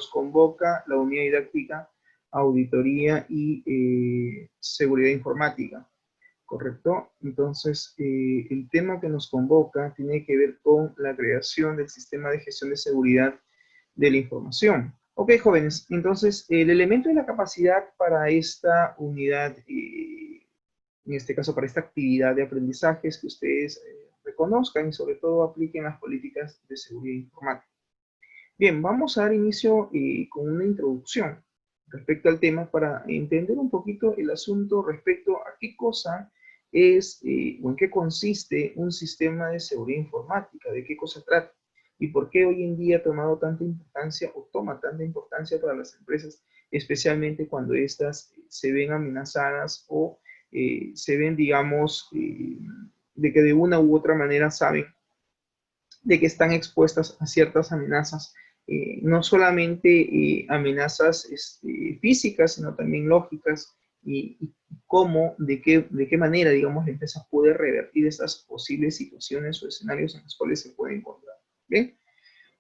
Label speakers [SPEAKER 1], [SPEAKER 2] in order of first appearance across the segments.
[SPEAKER 1] nos convoca la unidad didáctica, auditoría y seguridad informática, ¿correcto? Entonces, el tema que nos convoca tiene que ver con la creación del sistema de gestión de seguridad de la información. Ok, jóvenes, entonces el elemento de la capacidad para esta unidad, en este caso para esta actividad de aprendizaje, es que ustedes reconozcan y sobre todo apliquen las políticas de seguridad informática. Bien, vamos a dar inicio con una introducción respecto al tema para entender un poquito el asunto respecto a qué cosa es o en qué consiste un sistema de seguridad informática, de qué cosa trata y por qué hoy en día ha tomado tanta importancia o toma tanta importancia para las empresas, especialmente cuando éstas se ven amenazadas o se ven, digamos, de que de una u otra manera saben de que están expuestas a ciertas amenazas, no solamente amenazas físicas, sino también lógicas, y cómo, de qué manera, digamos, la empresa puede revertir estas posibles situaciones o escenarios en los cuales se puede encontrar. ¿Bien?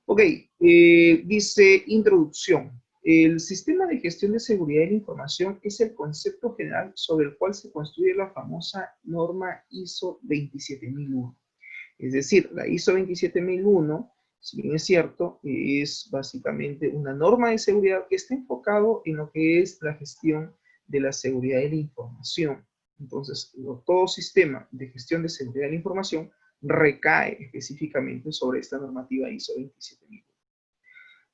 [SPEAKER 1] Ok, dice introducción. El sistema de gestión de seguridad de la información es el concepto general sobre el cual se construye la famosa norma ISO 27001. Es decir, la ISO 27001, si bien es cierto, es básicamente una norma de seguridad que está enfocado en lo que es la gestión de la seguridad de la información. Entonces, todo sistema de gestión de seguridad de la información recae específicamente sobre esta normativa ISO 27001.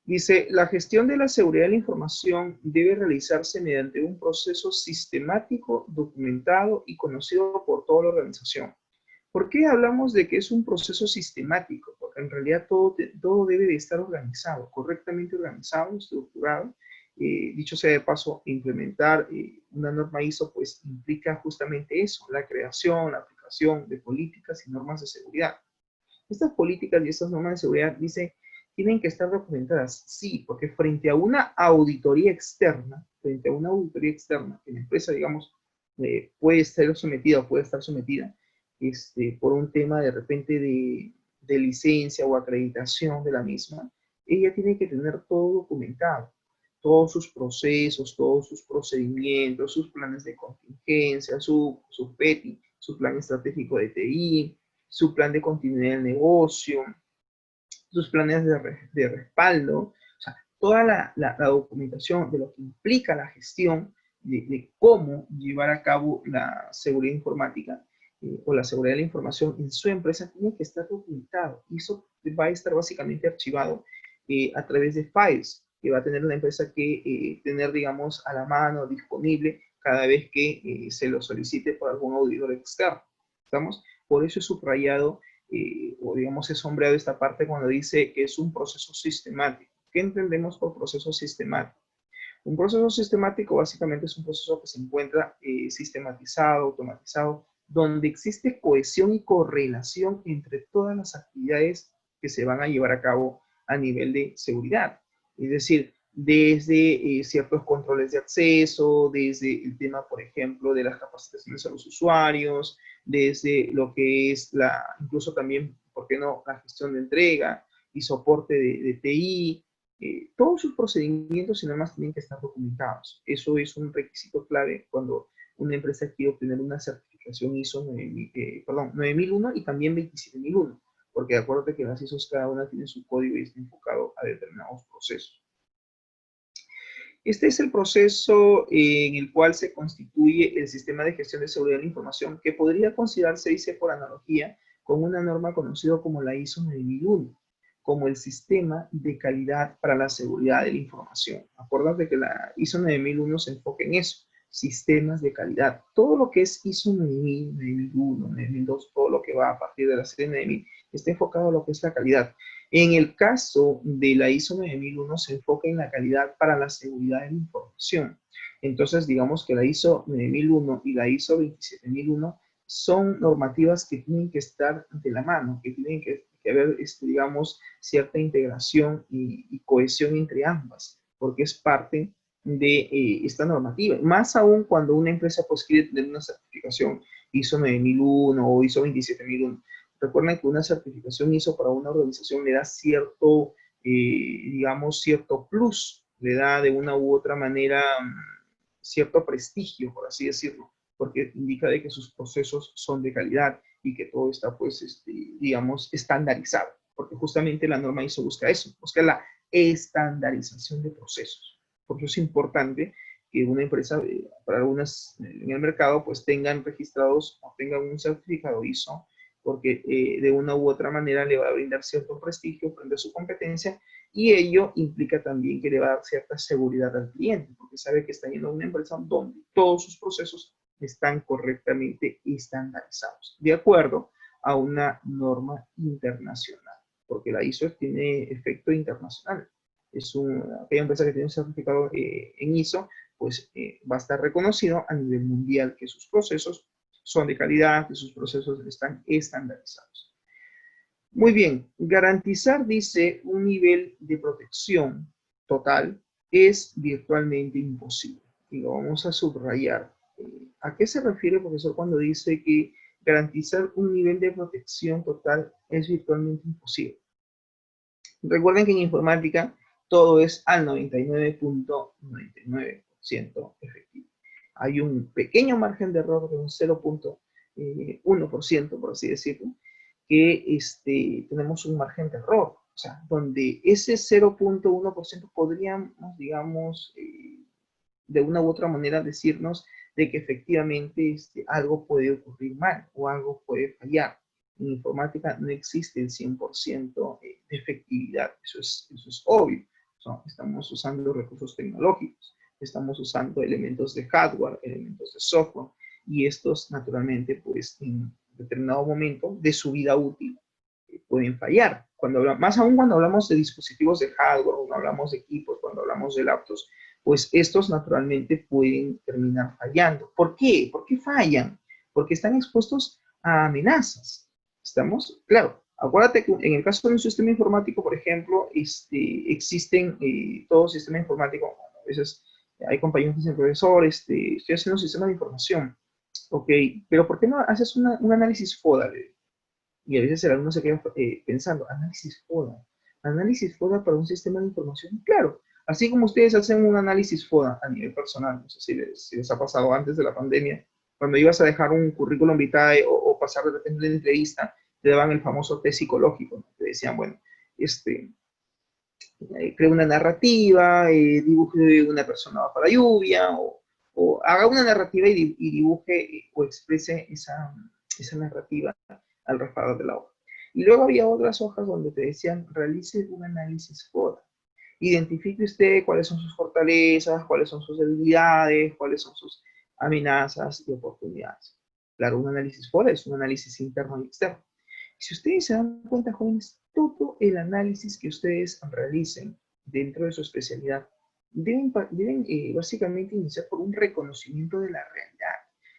[SPEAKER 1] Dice, la gestión de la seguridad de la información debe realizarse mediante un proceso sistemático, documentado y conocido por toda la organización. ¿Por qué hablamos de que es un proceso sistemático? Porque en realidad todo debe de estar organizado, correctamente organizado, estructurado. Dicho sea de paso, implementar una norma ISO pues implica justamente eso, la creación, la aplicación de políticas y normas de seguridad. Estas políticas y estas normas de seguridad, dice, tienen que estar documentadas, sí, porque frente a una auditoría externa, que la empresa, digamos, puede ser sometida o puede estar sometida, por un tema de repente de licencia o acreditación de la misma, ella tiene que tener todo documentado, todos sus procesos, todos sus procedimientos, sus planes de contingencia, su PETI, su plan estratégico de TI, su plan de continuidad del negocio, sus planes de respaldo, o sea, toda la documentación de lo que implica la gestión de cómo llevar a cabo la seguridad informática o la seguridad de la información en su empresa tiene que estar documentado. Y eso va a estar básicamente archivado a través de files que va a tener la empresa que tener, digamos, a la mano, disponible, cada vez que se lo solicite por algún auditor externo. ¿Estamos? Por eso es subrayado o digamos es sombreado esta parte cuando dice que es un proceso sistemático. ¿Qué entendemos por proceso sistemático? Un proceso sistemático básicamente es un proceso que se encuentra sistematizado, automatizado, donde existe cohesión y correlación entre todas las actividades que se van a llevar a cabo a nivel de seguridad. Es decir, desde ciertos controles de acceso, desde el tema, por ejemplo, de las capacitaciones a los usuarios, desde lo que es incluso también, ¿por qué no?, la gestión de entrega y soporte de TI, todos sus procedimientos y normas tienen que estar documentados. Eso es un requisito clave cuando una empresa quiere obtener una certificación ISO 9001 y también 27001, porque acuérdate que las ISOs cada una tiene su código y está enfocado a determinados procesos. Este es el proceso en el cual se constituye el sistema de gestión de seguridad de la información, que podría considerarse, dice por analogía, con una norma conocida como la ISO 9001, como el sistema de calidad para la seguridad de la información. Acuérdate que la ISO 9001 se enfoca en eso, sistemas de calidad. Todo lo que es ISO 9000, 9001, 9002, todo lo que va a partir de la serie 9000, está enfocado a lo que es la calidad. En el caso de la ISO 9001 se enfoca en la calidad para la seguridad de la información. Entonces, digamos que la ISO 9001 y la ISO 27001 son normativas que tienen que estar de la mano, que tienen que haber, digamos, cierta integración y cohesión entre ambas, porque es parte de esta normativa. Más aún cuando una empresa pues quiere tener una certificación ISO 9001 o ISO 27001. Recuerden que una certificación ISO para una organización le da cierto digamos, cierto plus, le da de una u otra manera cierto prestigio, por así decirlo, porque indica de que sus procesos son de calidad y que todo está, pues, digamos, estandarizado, porque justamente la norma ISO busca eso, busca la estandarización de procesos. Por eso es importante que una empresa, para algunas en el mercado, pues tengan registrados o tengan un certificado ISO, porque de una u otra manera le va a brindar cierto prestigio frente a su competencia, y ello implica también que le va a dar cierta seguridad al cliente, porque sabe que está yendo a una empresa donde todos sus procesos están correctamente estandarizados, de acuerdo a una norma internacional, porque la ISO tiene efecto internacional. Aquella empresa que tiene un certificado en ISO, pues va a estar reconocido a nivel mundial que sus procesos son de calidad, que sus procesos están estandarizados. Muy bien, garantizar, dice, un nivel de protección total es virtualmente imposible. Y lo vamos a subrayar. ¿A qué se refiere el profesor cuando dice que garantizar un nivel de protección total es virtualmente imposible? Recuerden que en informática todo es al 99.99% efectivo. Hay un pequeño margen de error de un 0.1%, por así decirlo, que tenemos un margen de error, o sea, donde ese 0.1% podríamos, digamos, de una u otra manera decirnos de que efectivamente algo puede ocurrir mal o algo puede fallar. En informática no existe el 100% de efectividad, eso es obvio. Estamos usando recursos tecnológicos, estamos usando elementos de hardware, elementos de software, y estos naturalmente, pues en determinado momento de su vida útil, pueden fallar. Más aún cuando hablamos de dispositivos de hardware, cuando hablamos de equipos, cuando hablamos de laptops, pues estos naturalmente pueden terminar fallando. ¿Por qué? ¿Por qué fallan? Porque están expuestos a amenazas. ¿Estamos? Claro. Acuérdate que en el caso de un sistema informático, por ejemplo, existen todo sistema informático, a veces hay compañeros que dicen, profesor, estoy haciendo un sistema de información. Ok, pero ¿por qué no haces un análisis FODA? Y a veces el alumno se queda pensando, análisis FODA. Análisis FODA para un sistema de información. Claro, así como ustedes hacen un análisis FODA a nivel personal, no sé si les ha pasado antes de la pandemia, cuando ibas a dejar un currículum vitae o pasar de repente de entrevista, te daban el famoso test psicológico, ¿no? Te decían, bueno, crea una narrativa, dibuje una persona bajo la lluvia, o haga una narrativa y dibuje o exprese esa narrativa al respaldo de la hoja. Y luego había otras hojas donde te decían, realice un análisis FODA. Identifique usted cuáles son sus fortalezas, cuáles son sus debilidades, cuáles son sus amenazas y oportunidades. Claro, un análisis FODA es un análisis interno y externo. Si ustedes se dan cuenta, jóvenes, todo el análisis que ustedes realicen dentro de su especialidad deben básicamente iniciar por un reconocimiento de la realidad.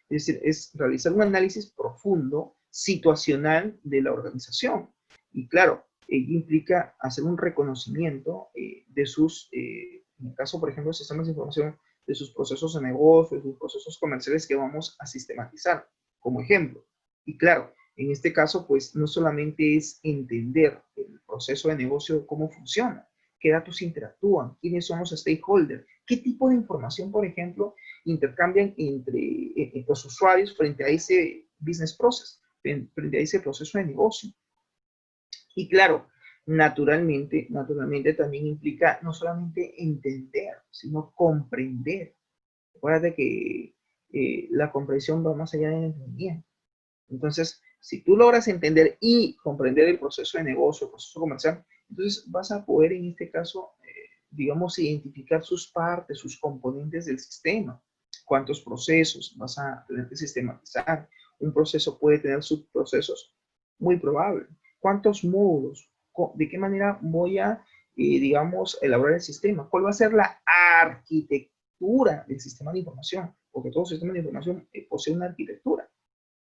[SPEAKER 1] Es decir, es realizar un análisis profundo, situacional de la organización. Y claro, implica hacer un reconocimiento de sus, en el caso, por ejemplo, de sistemas de información, de sus procesos de negocio, de sus procesos comerciales que vamos a sistematizar, como ejemplo. Y claro, en este caso, pues no solamente es entender el proceso de negocio, cómo funciona, qué datos interactúan, quiénes son los stakeholders, qué tipo de información, por ejemplo, intercambian entre los usuarios frente a ese business process, frente a ese proceso de negocio. Y claro, naturalmente también implica no solamente entender, sino comprender. Acuérdate que la comprensión va más allá del entendimiento. Entonces, si tú logras entender y comprender el proceso de negocio, el proceso comercial, entonces vas a poder en este caso, digamos, identificar sus partes, sus componentes del sistema. ¿Cuántos procesos vas a tener que sistematizar? Un proceso puede tener subprocesos, muy probable. ¿Cuántos módulos? ¿De qué manera voy a, digamos, elaborar el sistema? ¿Cuál va a ser la arquitectura del sistema de información? Porque todo sistema de información posee una arquitectura.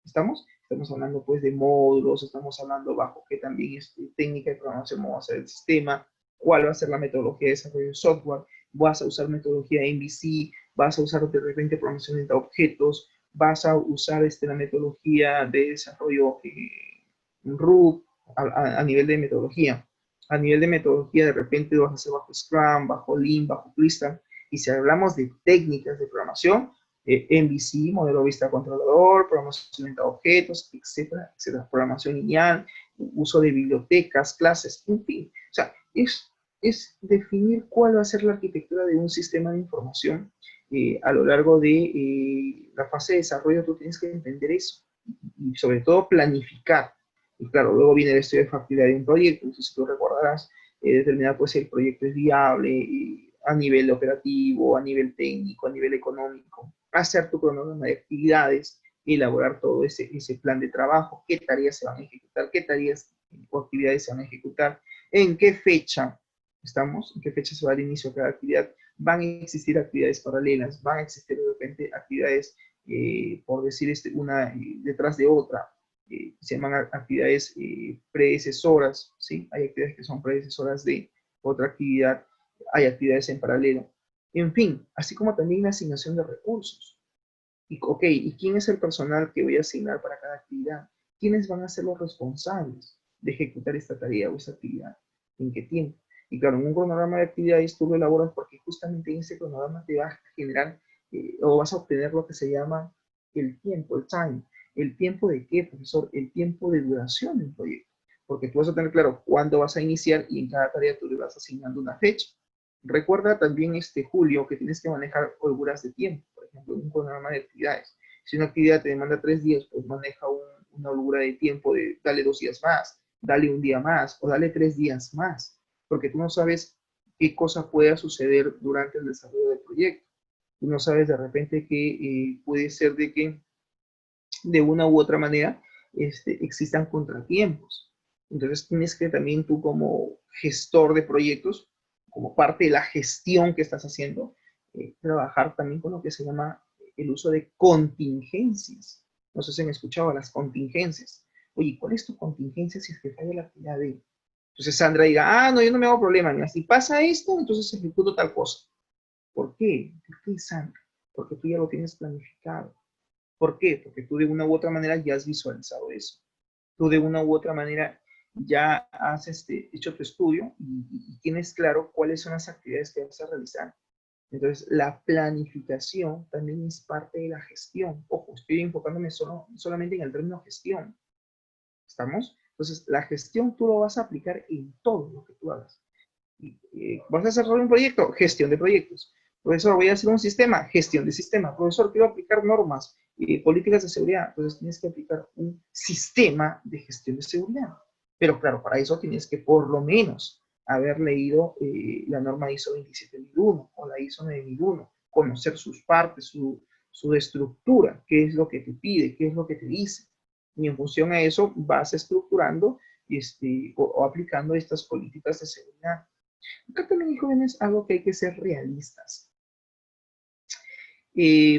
[SPEAKER 1] ¿Estamos? Estamos hablando pues de módulos, estamos hablando bajo qué también técnica de programación vamos a hacer el sistema, cuál va a ser la metodología de desarrollo de software, vas a usar metodología MVC, vas a usar de repente programación de objetos, vas a usar la metodología de desarrollo RUB a nivel de metodología. A nivel de metodología, de repente lo vas a hacer bajo Scrum, bajo Lean, bajo Crystal. Y si hablamos de técnicas de programación, MVC, modelo vista controlador, programación orientada a objetos, etcétera, etcétera. Programación lineal, uso de bibliotecas, clases, en fin. O sea, es definir cuál va a ser la arquitectura de un sistema de información. A lo largo de la fase de desarrollo tú tienes que entender eso y sobre todo planificar. Y claro, luego viene el estudio de factibilidad de un proyecto, entonces si tú recordarás, determinar pues si el proyecto es viable a nivel operativo, a nivel técnico, a nivel económico, hacer tu cronograma de actividades, elaborar todo ese plan de trabajo, qué tareas se van a ejecutar, qué tareas o actividades se van a ejecutar, en qué fecha estamos, en qué fecha se va al inicio de cada actividad, van a existir actividades paralelas, van a existir de repente actividades, por decir una detrás de otra, se llaman actividades predecesoras, ¿sí? Hay actividades que son predecesoras de otra actividad, hay actividades en paralelo. En fin, así como también la asignación de recursos. Y, ok, ¿y quién es el personal que voy a asignar para cada actividad? ¿Quiénes van a ser los responsables de ejecutar esta tarea o esta actividad? ¿En qué tiempo? Y claro, en un cronograma de actividades tú lo elaboras porque justamente en ese cronograma te va a generar o vas a obtener lo que se llama el tiempo, el time. ¿El tiempo de qué, profesor? El tiempo de duración del proyecto. Porque tú vas a tener claro cuándo vas a iniciar y en cada tarea tú le vas asignando una fecha. Recuerda también, Julio, que tienes que manejar holguras de tiempo, por ejemplo, en un programa de actividades. Si una actividad te demanda 3 días, pues maneja una holgura de tiempo de dale 2 días más, dale un día más o dale 3 días más, porque tú no sabes qué cosa pueda suceder durante el desarrollo del proyecto. Tú no sabes de repente que puede ser de que de una u otra manera existan contratiempos. Entonces tienes que también tú como gestor de proyectos, como parte de la gestión que estás haciendo, trabajar también con lo que se llama el uso de contingencias. No sé si han escuchado las contingencias. Oye, ¿cuál es tu contingencia si es que falla la actividad de? Entonces Sandra diga, no, yo no me hago problema. Mira, si pasa esto, entonces ejecuto tal cosa. ¿Por qué? ¿Por qué, Sandra? Porque tú ya lo tienes planificado. ¿Por qué? Porque tú de una u otra manera ya has visualizado eso. Tú de una u otra manera ya has hecho tu estudio y tienes claro cuáles son las actividades que vas a realizar. Entonces, la planificación también es parte de la gestión. Ojo, estoy enfocándome solamente en el término gestión. ¿Estamos? Entonces, la gestión tú lo vas a aplicar en todo lo que tú hagas. ¿Vas a desarrollar un proyecto? Gestión de proyectos. Profesor, voy a hacer un sistema, gestión de sistema. Profesor, quiero aplicar normas y políticas de seguridad. Entonces tienes que aplicar un sistema de gestión de seguridad. Pero claro, para eso tienes que por lo menos haber leído la norma ISO 27001 o la ISO 9001, conocer sus partes, su estructura, qué es lo que te pide, qué es lo que te dice. Y en función a eso vas estructurando o aplicando estas políticas de seguridad. Acá también, jóvenes, algo que hay que ser realistas.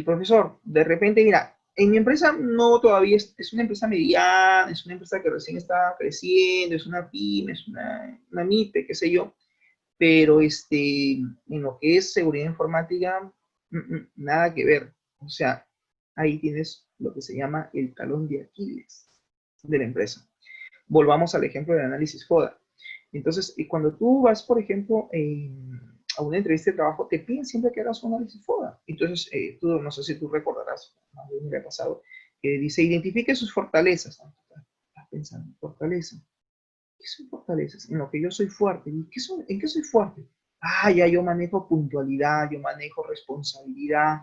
[SPEAKER 1] Profesor, de repente, mira, en mi empresa no todavía es una empresa mediana, es una empresa que recién está creciendo, es una pyme, es una MIPE, qué sé yo, pero en lo que es seguridad informática, nada que ver. O sea, ahí tienes lo que se llama el talón de Aquiles de la empresa. Volvamos al ejemplo del análisis FODA. Entonces, cuando tú vas, por ejemplo, a una entrevista de trabajo, te piden siempre que hagas un análisis FODA. Entonces, tú, no sé si tú recordarás, a mí me ha pasado, que dice, identifique sus fortalezas. Estás pensando, fortaleza. ¿Qué son fortalezas? En lo que yo soy fuerte. ¿En qué soy fuerte? Ya yo manejo puntualidad, yo manejo responsabilidad,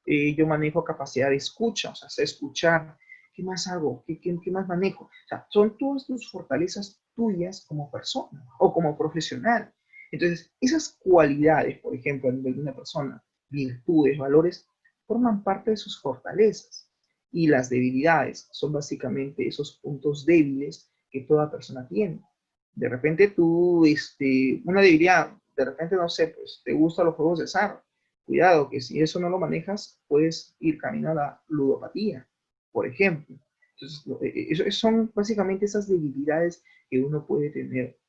[SPEAKER 1] yo manejo capacidad de escucha, o sea, sé escuchar. ¿Qué más hago? ¿Qué más manejo? O sea, son todas tus fortalezas tuyas como persona o como profesional. Entonces, esas cualidades, por ejemplo, a nivel de una persona, virtudes, valores, forman parte de sus fortalezas. Y las debilidades son básicamente esos puntos débiles que toda persona tiene. De repente tú, una debilidad, de repente, no sé, pues te gustan los juegos de azar. Cuidado, que si eso no lo manejas, puedes ir camino a la ludopatía, por ejemplo. Entonces, son básicamente esas debilidades que uno puede tener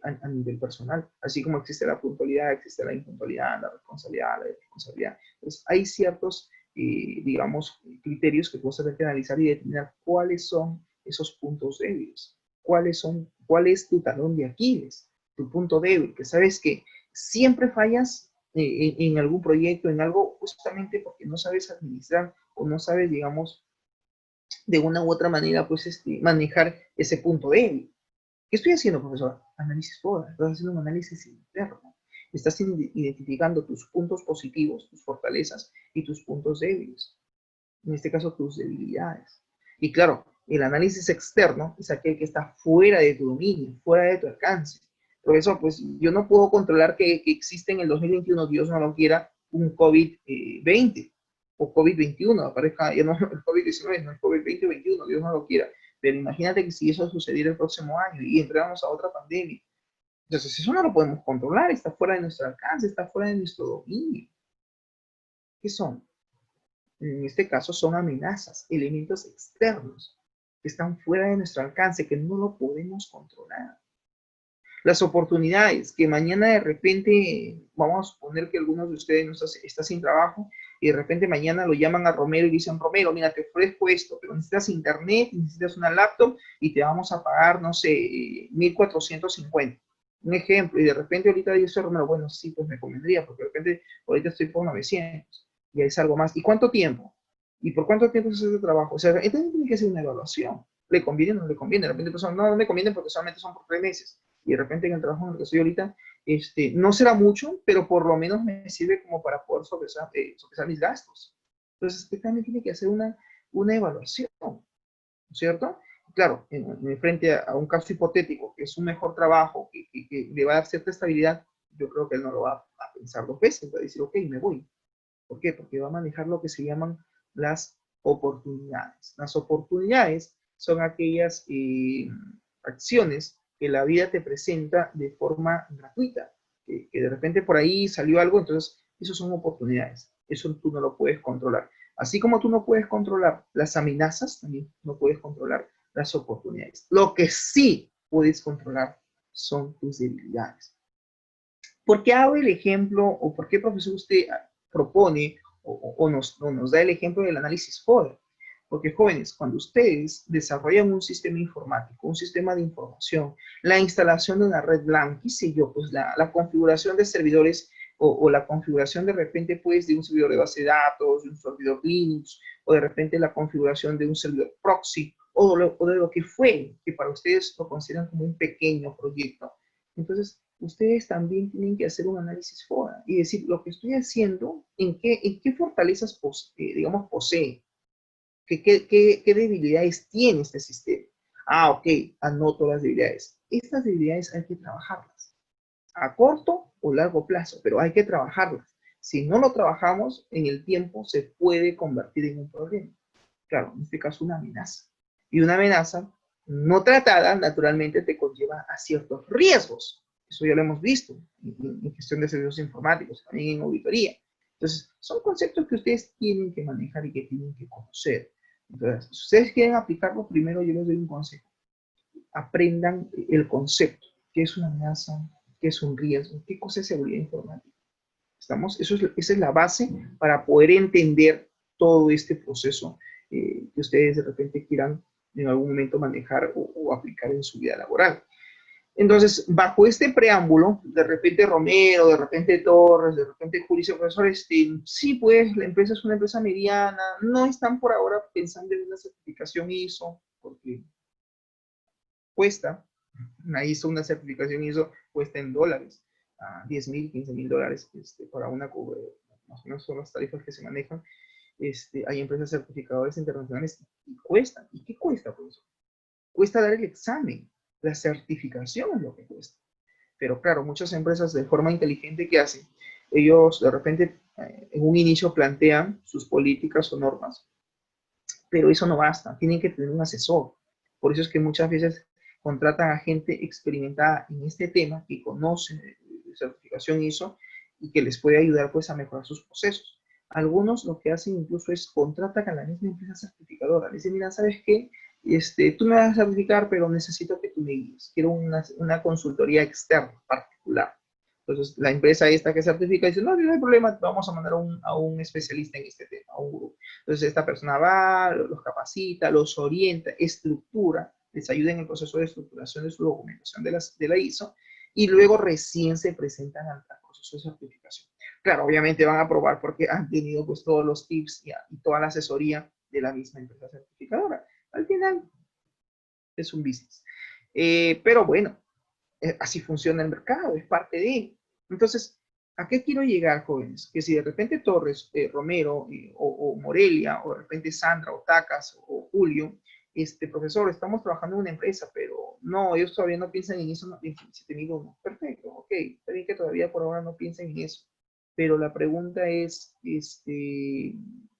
[SPEAKER 1] a nivel personal. Así como existe la puntualidad, existe la impuntualidad, la responsabilidad, la irresponsabilidad. Entonces, hay ciertos, digamos, criterios que vos tenés que analizar y determinar cuáles son esos puntos débiles. ¿Cuál es tu talón de Aquiles? tu punto débil, que sabes que siempre fallas en algún proyecto, en algo, justamente porque no sabes administrar o no sabes, digamos, de una u otra manera, pues, manejar ese punto débil. ¿Qué estoy haciendo, profesor? Análisis FODA. Estás haciendo un análisis interno. Estás identificando tus puntos positivos, tus fortalezas y tus puntos débiles. En este caso, tus debilidades. Y claro, el análisis externo es aquel que está fuera de tu dominio, fuera de tu alcance. Por eso, pues, yo no puedo controlar que existe en el 2021, Dios no lo quiera, un COVID-20 o COVID-21, aparezca, ya no el COVID-19, no el COVID-20 o 21, Dios no lo quiera. Pero imagínate que si eso sucediera el próximo año y entramos a otra pandemia. Entonces, eso no lo podemos controlar, está fuera de nuestro alcance, está fuera de nuestro dominio. ¿Qué son? En este caso son amenazas, elementos externos que están fuera de nuestro alcance, que no lo podemos controlar. Las oportunidades, que mañana de repente, vamos a suponer que algunos de ustedes no está sin trabajo, y de repente mañana lo llaman a Romero y dicen, Romero, mira, te ofrezco esto, pero necesitas internet, necesitas una laptop, y te vamos a pagar, no sé, 1.450. Un ejemplo, y de repente ahorita dice Romero, bueno, sí, pues me convendría, porque de repente ahorita estoy por 900, y es algo más. ¿Y cuánto tiempo? ¿Y por cuánto tiempo se hace el trabajo? O sea, entonces tiene que hacer una evaluación. ¿Le conviene o no le conviene? De repente, pues, no me conviene porque solamente son por 3 meses y de repente en el trabajo en el que estoy ahorita, no será mucho, pero por lo menos me sirve como para poder sopesar mis gastos. Entonces, usted también tiene que hacer una evaluación, ¿no es cierto? Claro, frente a un caso hipotético, que es un mejor trabajo, que le va a dar cierta estabilidad, yo creo que él no lo va a pensar 2 veces, va a decir, ok, me voy. ¿Por qué? Porque va a manejar lo que se llaman las oportunidades. Las oportunidades son aquellas acciones que la vida te presenta de forma gratuita, que de repente por ahí salió algo, entonces eso son oportunidades, eso tú no lo puedes controlar. Así como tú no puedes controlar las amenazas, también no puedes controlar las oportunidades. Lo que sí puedes controlar son tus debilidades. ¿Por qué hago el ejemplo o por qué, profesor, usted propone o nos da el ejemplo del análisis FODA? Porque, jóvenes, cuando ustedes desarrollan un sistema informático, un sistema de información, la instalación de una red LAN, qué sé yo, pues la configuración de servidores o la configuración de repente, pues, de un servidor de base de datos, de un servidor Linux, o de repente la configuración de un servidor proxy, o de lo que fue, que para ustedes lo consideran como un pequeño proyecto. Entonces, ustedes también tienen que hacer un análisis FODA y decir lo que estoy haciendo, en qué fortalezas, digamos, posee, qué debilidades tiene este sistema. Ah, ok, anoto las debilidades. Estas debilidades hay que trabajarlas a corto o largo plazo, pero hay que trabajarlas. Si no lo trabajamos, en el tiempo se puede convertir en un problema. Claro, en este caso una amenaza. Y una amenaza no tratada, naturalmente, te conlleva a ciertos riesgos. Eso ya lo hemos visto en gestión de servicios informáticos, también en auditoría. Entonces, son conceptos que ustedes tienen que manejar y que tienen que conocer. Entonces, si ustedes quieren aplicarlo, primero yo les doy un consejo. Aprendan el concepto, qué es una amenaza, qué es un riesgo, qué cosa es seguridad informática. Esa es la base para poder entender todo este proceso que ustedes de repente quieran en algún momento manejar o aplicar en su vida laboral. Entonces, bajo este preámbulo, de repente Romero, de repente Torres, de repente Julio, profesor, sí, pues la empresa es una empresa mediana, no están por ahora pensando en una certificación ISO, porque cuesta, una certificación ISO cuesta en dólares, $10,000, $15,000, para más o menos son las tarifas que se manejan. Hay empresas certificadoras internacionales y cuestan. ¿Y qué cuesta, profesor? Cuesta dar el examen, la certificación es lo que cuesta. Pero claro, muchas empresas de forma inteligente, ¿qué hacen? Ellos de repente en un inicio plantean sus políticas o normas, pero eso no basta, tienen que tener un asesor. Por eso es que muchas veces contratan a gente experimentada en este tema, que conoce de certificación ISO y que les puede ayudar pues a mejorar sus procesos. Algunos lo que hacen incluso es contratan a la misma empresa certificadora. Les dicen, mira, ¿sabes qué? Tú me vas a certificar, pero necesito que tú me guíes. Quiero una consultoría externa, particular. Entonces, la empresa esta que certifica dice, no, no hay problema, vamos a mandar a un especialista en este tema, a un grupo. Entonces, esta persona va, los capacita, los orienta, estructura, les ayuda en el proceso de estructuración de su documentación de la ISO, y luego recién se presentan al proceso de certificación. Claro, obviamente van a aprobar porque han tenido pues todos los tips y toda la asesoría de la misma empresa certificadora. Al final es un business. Pero bueno, así funciona el mercado, es parte de. Entonces, ¿a qué quiero llegar, jóvenes? Que si de repente Torres, Romero o Morelia, o de repente Sandra, o Tacas, o Julio, profesor, estamos trabajando en una empresa, pero no, ellos todavía no piensan en eso, no piensan en 7001. Perfecto, ok, está bien que todavía por ahora no piensen en eso. Pero la pregunta es,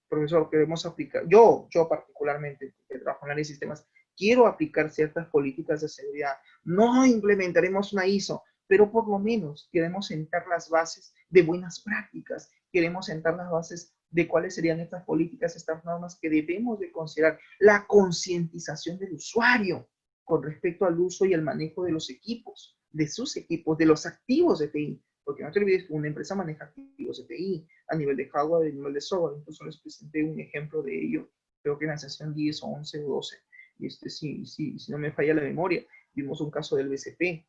[SPEAKER 1] profesor, queremos aplicar, yo particularmente, que trabajo en área de sistemas, quiero aplicar ciertas políticas de seguridad. No implementaremos una ISO, pero por lo menos queremos sentar las bases de buenas prácticas, queremos sentar las bases de cuáles serían estas políticas, estas normas que debemos de considerar, la concientización del usuario con respecto al uso y el manejo de los equipos, de sus equipos, de los activos de TI, porque no te olvides que una empresa maneja activos de TI a nivel de hardware, a nivel de software. Incluso les presenté un ejemplo de ello, creo que en la sesión 10 o 11 o 12, si no me falla la memoria, vimos un caso del BCP.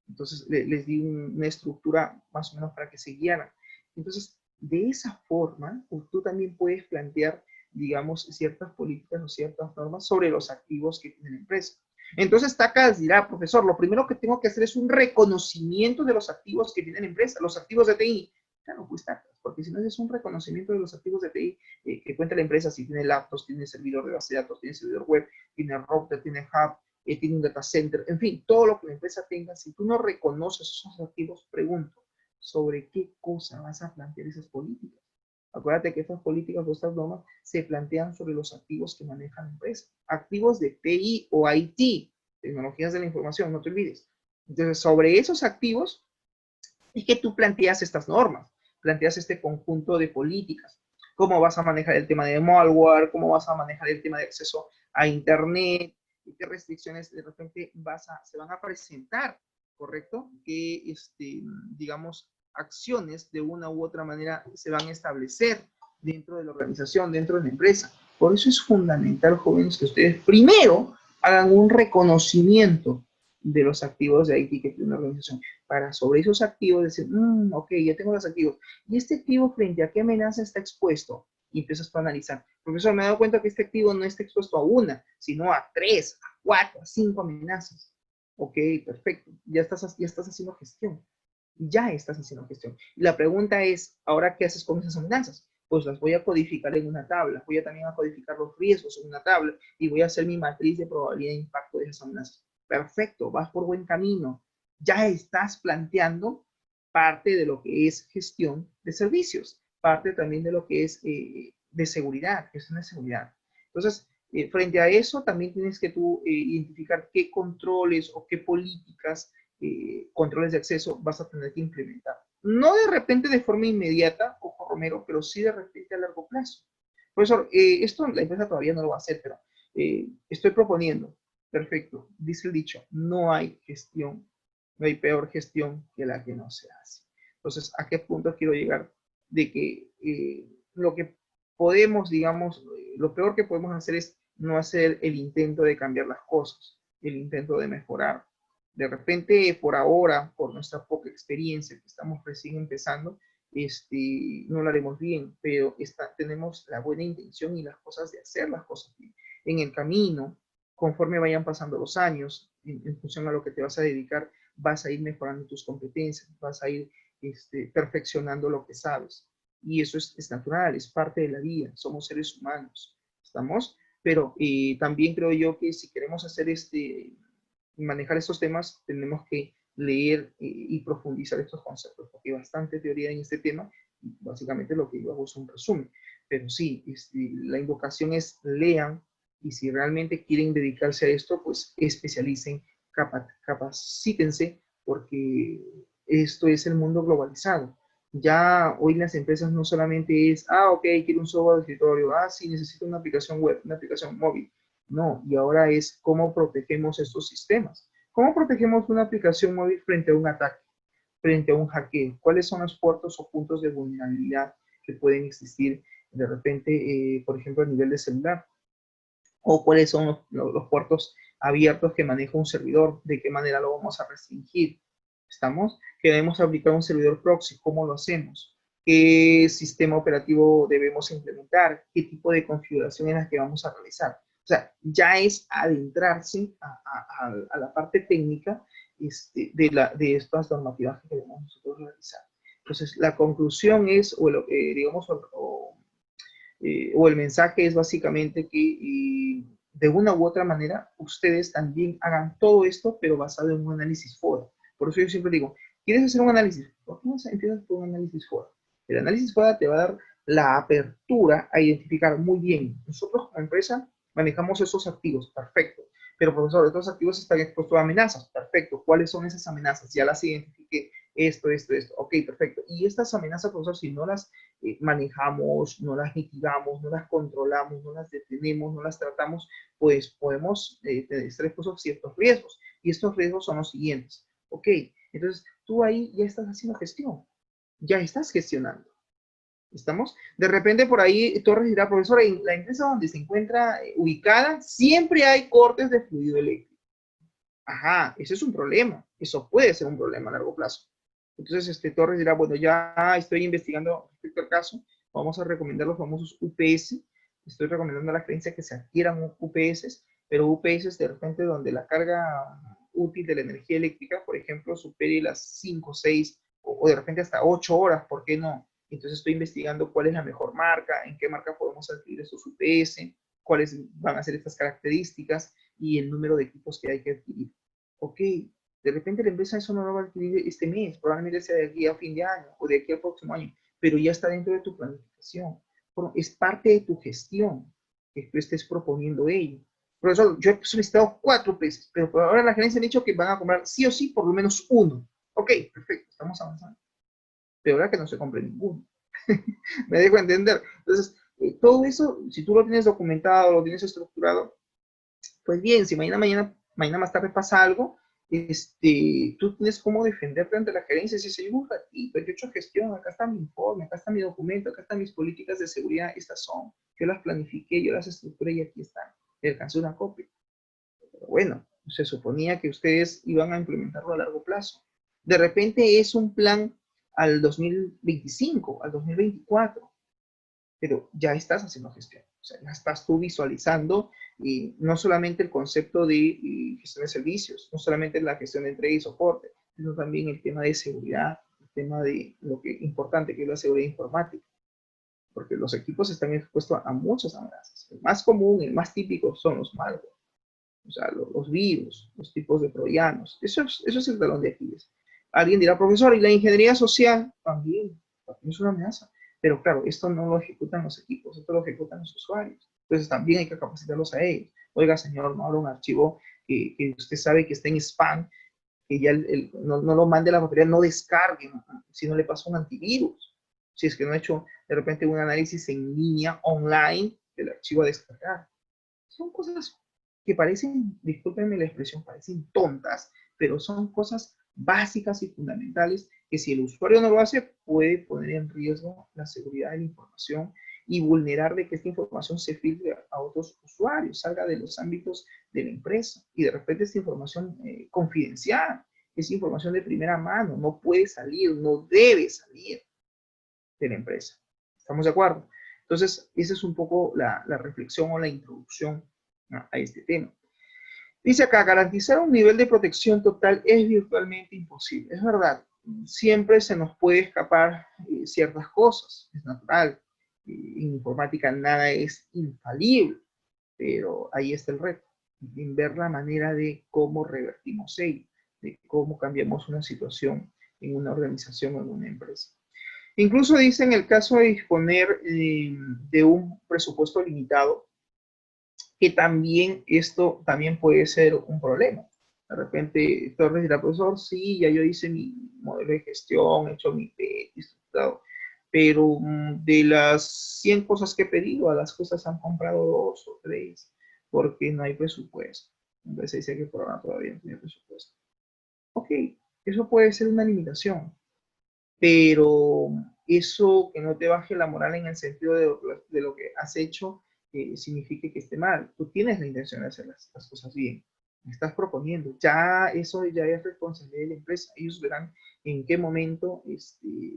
[SPEAKER 1] Entonces les di una estructura más o menos para que se guiaran. Entonces, de esa forma, pues, tú también puedes plantear, digamos, ciertas políticas o ciertas normas sobre los activos que tiene la empresa. Entonces, Tacas dirá, profesor, lo primero que tengo que hacer es un reconocimiento de los activos que tiene la empresa, los activos de TI. Claro, pues Tacas, porque si no es un reconocimiento de los activos de TI que cuenta la empresa, si tiene laptops, tiene servidor de base de datos, tiene servidor web, tiene router, tiene hub, tiene un data center, en fin, todo lo que la empresa tenga, si tú no reconoces esos activos, pregunto, ¿sobre qué cosa vas a plantear esas políticas? Acuérdate que estas políticas o estas normas se plantean sobre los activos que maneja la empresa. Activos de TI o IT, tecnologías de la información, no te olvides. Entonces, sobre esos activos es que tú planteas estas normas, planteas este conjunto de políticas. Cómo vas a manejar el tema de malware, cómo vas a manejar el tema de acceso a Internet, qué restricciones de repente se van a presentar, ¿correcto? Que, digamos, acciones de una u otra manera se van a establecer dentro de la organización, dentro de la empresa. Por eso es fundamental, jóvenes, que ustedes primero hagan un reconocimiento de los activos de IT que tiene una organización, para sobre esos activos decir, ok, ya tengo los activos, y este activo frente a qué amenaza está expuesto, y empiezas a analizar. Profesor, me he dado cuenta que este activo no está expuesto a una, sino a 3, a 4, a 5 amenazas. Ok, perfecto, ya estás haciendo gestión, ya estás haciendo gestión. Y la pregunta es, ¿ahora qué haces con esas amenazas? Pues las voy a codificar en una tabla, voy a también a codificar los riesgos en una tabla, y voy a hacer mi matriz de probabilidad de impacto de esas amenazas. Perfecto, vas por buen camino. Ya estás planteando parte de lo que es gestión de servicios, parte también de lo que es de seguridad, gestión de seguridad. Entonces, frente a eso, también tienes que tú identificar qué controles o qué políticas, controles de acceso vas a tener que implementar. No de repente de forma inmediata, ojo Romero, pero sí de repente a largo plazo. Profesor, esto la empresa todavía no lo va a hacer, pero estoy proponiendo. Perfecto, dice el dicho, no hay gestión, no hay peor gestión que la que no se hace. Entonces, ¿a qué punto quiero llegar? De que lo que podemos, digamos, lo peor que podemos hacer es no hacer el intento de cambiar las cosas, el intento de mejorar. De repente, por ahora, por nuestra poca experiencia, que estamos recién empezando, no lo haremos bien, pero tenemos la buena intención y las cosas de hacer las cosas bien. En el camino, conforme vayan pasando los años, en función a lo que te vas a dedicar, vas a ir mejorando tus competencias, vas a ir perfeccionando lo que sabes. Y eso es natural, es parte de la vida, somos seres humanos, ¿estamos? Pero también creo yo que si queremos hacer manejar estos temas, tenemos que leer y profundizar estos conceptos, porque hay bastante teoría en este tema, y básicamente lo que yo hago es un resumen. Pero sí, la invocación es lean, y si realmente quieren dedicarse a esto, pues especialicen, capacítense, porque esto es el mundo globalizado. Ya hoy las empresas no solamente es, ok, quiero un software de escritorio, sí, necesito una aplicación web, una aplicación móvil. No, y ahora es cómo protegemos estos sistemas. ¿Cómo protegemos una aplicación móvil frente a un ataque, frente a un hackeo? ¿Cuáles son los puertos o puntos de vulnerabilidad que pueden existir de repente, por ejemplo, a nivel de celular? ¿O cuáles son los puertos abiertos que maneja un servidor? ¿De qué manera lo vamos a restringir? ¿Estamos? Queremos aplicar un servidor proxy, ¿cómo lo hacemos? ¿Qué sistema operativo debemos implementar? ¿Qué tipo de configuración es la que vamos a realizar? O sea, ya es adentrarse a la parte técnica de estas normativas que queremos nosotros realizar. Entonces, la conclusión es, digamos, o el mensaje es básicamente que de una u otra manera ustedes también hagan todo esto, pero basado en un análisis FODA. Por eso yo siempre digo, ¿quieres hacer un análisis? ¿Por qué no empiezas por un análisis FODA? El análisis FODA te va a dar la apertura a identificar muy bien. Nosotros como empresa manejamos esos activos, perfecto. Pero profesor, estos activos están expuestos a amenazas, perfecto. ¿Cuáles son esas amenazas? Ya las identifiqué, esto. Ok, perfecto. Y estas amenazas, profesor, si no las manejamos, no las mitigamos, no las controlamos, no las detenemos, no las tratamos, pues podemos estar expuestos a ciertos riesgos. Y estos riesgos son los siguientes. Ok, entonces tú ahí ya estás haciendo gestión, ya estás gestionando. ¿Estamos? De repente por ahí Torres dirá, profesora, en la empresa donde se encuentra ubicada, siempre hay cortes de fluido eléctrico. Ajá, ese es un problema. Eso puede ser un problema a largo plazo. Entonces, Torres dirá, bueno, ya estoy investigando respecto al caso, vamos a recomendar los famosos UPS. Estoy recomendando a la gerencia que se adquieran UPS, pero UPS de repente donde la carga útil de la energía eléctrica, por ejemplo, supere las 5, 6 o de repente hasta 8 horas, ¿por qué no? Entonces estoy investigando cuál es la mejor marca, en qué marca podemos adquirir estos UPS, cuáles van a ser estas características y el número de equipos que hay que adquirir. Ok, de repente la empresa eso no lo va a adquirir este mes, probablemente sea de aquí a fin de año o de aquí al próximo año, pero ya está dentro de tu planificación. Es parte de tu gestión que tú estés proponiendo ello. Profesor, yo he solicitado 4 pesos, pero por ahora la gerencia ha dicho que van a comprar sí o sí por lo menos uno. Ok, perfecto, estamos avanzando. Pero ahora que no se compre ninguno. Me dejo entender. Entonces, todo eso, si tú lo tienes documentado, lo tienes estructurado, pues bien, si mañana más tarde pasa algo, tú tienes cómo defenderte ante la gerencia. Si se un ratito, yo he hecho gestión, acá está mi informe, acá está mi documento, acá están mis políticas de seguridad, estas son. Yo las planifiqué, yo las estructuré y aquí están. Le alcancé una copia. Pero bueno, se suponía que ustedes iban a implementarlo a largo plazo. De repente es un plan al 2025, al 2024, pero ya estás haciendo gestión. O sea, ya estás tú visualizando no solamente el concepto de gestión de servicios, no solamente la gestión de entrega y soporte, sino también el tema de seguridad, el tema de lo que importante que es la seguridad informática, porque los equipos están expuestos a muchas amenazas. El más común, el más típico son los malware, o sea, los virus, los tipos de troyanos. Eso es el talón de Aquiles. Alguien dirá, profesor, ¿y la ingeniería social? También es una amenaza. Pero claro, esto no lo ejecutan los equipos, esto lo ejecutan los usuarios. Entonces también hay que capacitarlos a ellos. Oiga, señor, no abra un archivo que usted sabe que está en spam, que ya no lo mande a la batería, no descargue, si no le pasa un antivirus. Si es que no ha hecho de repente un análisis en línea, online, del archivo a descargar. Son cosas que parecen, discúlpenme la expresión, parecen tontas, pero son cosas básicas y fundamentales que si el usuario no lo hace, puede poner en riesgo la seguridad de la información y vulnerar de que esta información se filtre a otros usuarios, salga de los ámbitos de la empresa y de repente esta información confidencial, es información de primera mano, no puede salir, no debe salir de la empresa. ¿Estamos de acuerdo? Entonces, esa es un poco la reflexión o la introducción a este tema. Dice acá, garantizar un nivel de protección total es virtualmente imposible. Es verdad, siempre se nos puede escapar ciertas cosas, es natural. En informática nada es infalible, pero ahí está el reto, en ver la manera de cómo revertimos ello, de cómo cambiamos una situación en una organización o en una empresa. Incluso dice en el caso de disponer de un presupuesto limitado, que también esto también puede ser un problema. De repente Torres dirá, profesor, sí, ya yo hice mi modelo de gestión, he hecho mi PET, estructurado, pero de las 100 cosas que he pedido, a las cosas han comprado 2 o 3, porque no hay presupuesto. Entonces dice que por ahora todavía no tiene presupuesto. Ok, eso puede ser una limitación, pero eso que no te baje la moral en el sentido de lo que has hecho signifique que esté mal. Tú tienes la intención de hacer las cosas bien. estás proponiendo. Ya eso ya es responsabilidad de la empresa. Ellos verán en qué momento,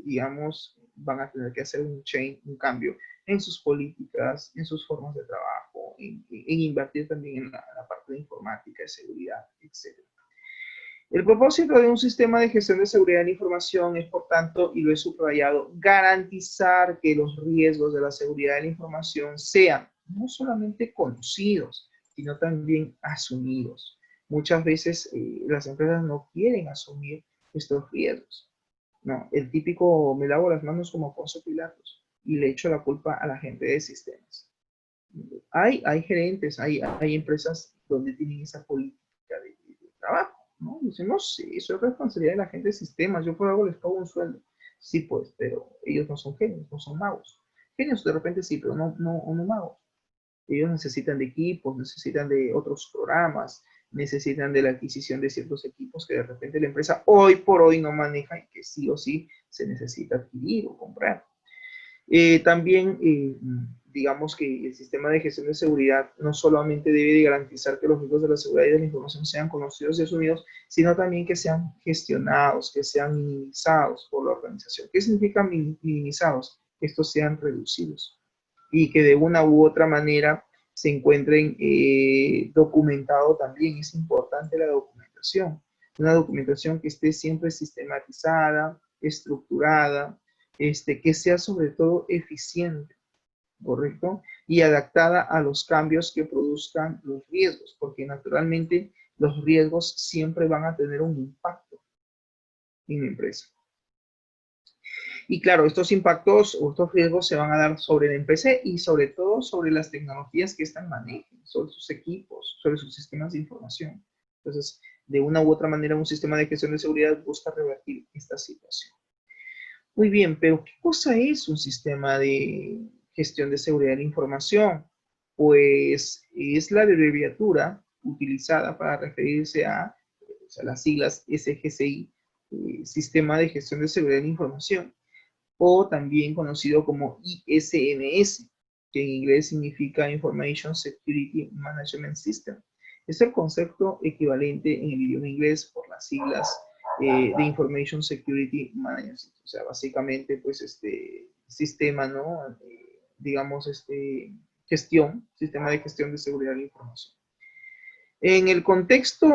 [SPEAKER 1] digamos, van a tener que hacer un change, un cambio en sus políticas, en sus formas de trabajo, en invertir también en la parte de informática, de seguridad, etc. El propósito de un sistema de gestión de seguridad de la información es, por tanto, y lo he subrayado, garantizar que los riesgos de la seguridad de la información sean no solamente conocidos, sino también asumidos. Muchas veces las empresas no quieren asumir estos riesgos. No, el típico me lavo las manos como Poncio Pilatos y le echo la culpa a la gente de sistemas. Hay gerentes, hay empresas donde tienen esa política de trabajo, ¿no? Dicen, no sé, eso es responsabilidad de la gente de sistemas, yo por algo les pago un sueldo. Sí, pues, pero ellos no son genios, no son magos. Genios de repente sí, pero no magos. Ellos necesitan de equipos, necesitan de otros programas, necesitan de la adquisición de ciertos equipos que de repente la empresa hoy por hoy no maneja y que sí o sí se necesita adquirir o comprar. También, digamos que el sistema de gestión de seguridad no solamente debe de garantizar que los riesgos de la seguridad y de la información sean conocidos y asumidos, sino también que sean gestionados, que sean minimizados por la organización. ¿Qué significa minimizados? Que estos sean reducidos y que de una u otra manera se encuentren documentados también. Es importante la documentación. Una documentación que esté siempre sistematizada, estructurada, que sea sobre todo eficiente, ¿correcto? Y adaptada a los cambios que produzcan los riesgos, porque naturalmente los riesgos siempre van a tener un impacto en la empresa. Y claro, estos impactos o estos riesgos se van a dar sobre la empresa y sobre todo sobre las tecnologías que están manejen, sobre sus equipos, sobre sus sistemas de información. Entonces, de una u otra manera, un sistema de gestión de seguridad busca revertir esta situación. Muy bien, pero ¿qué cosa es un sistema de gestión de seguridad de la información? Pues es la abreviatura utilizada para referirse a, las siglas SGCI, Sistema de Gestión de Seguridad de la Información, o también conocido como ISMS, que en inglés significa Information Security Management System. Es el concepto equivalente en el idioma inglés por las siglas de Information Security Management System. O sea, básicamente, pues, sistema, ¿no? Digamos, sistema de gestión de seguridad de la información. En el contexto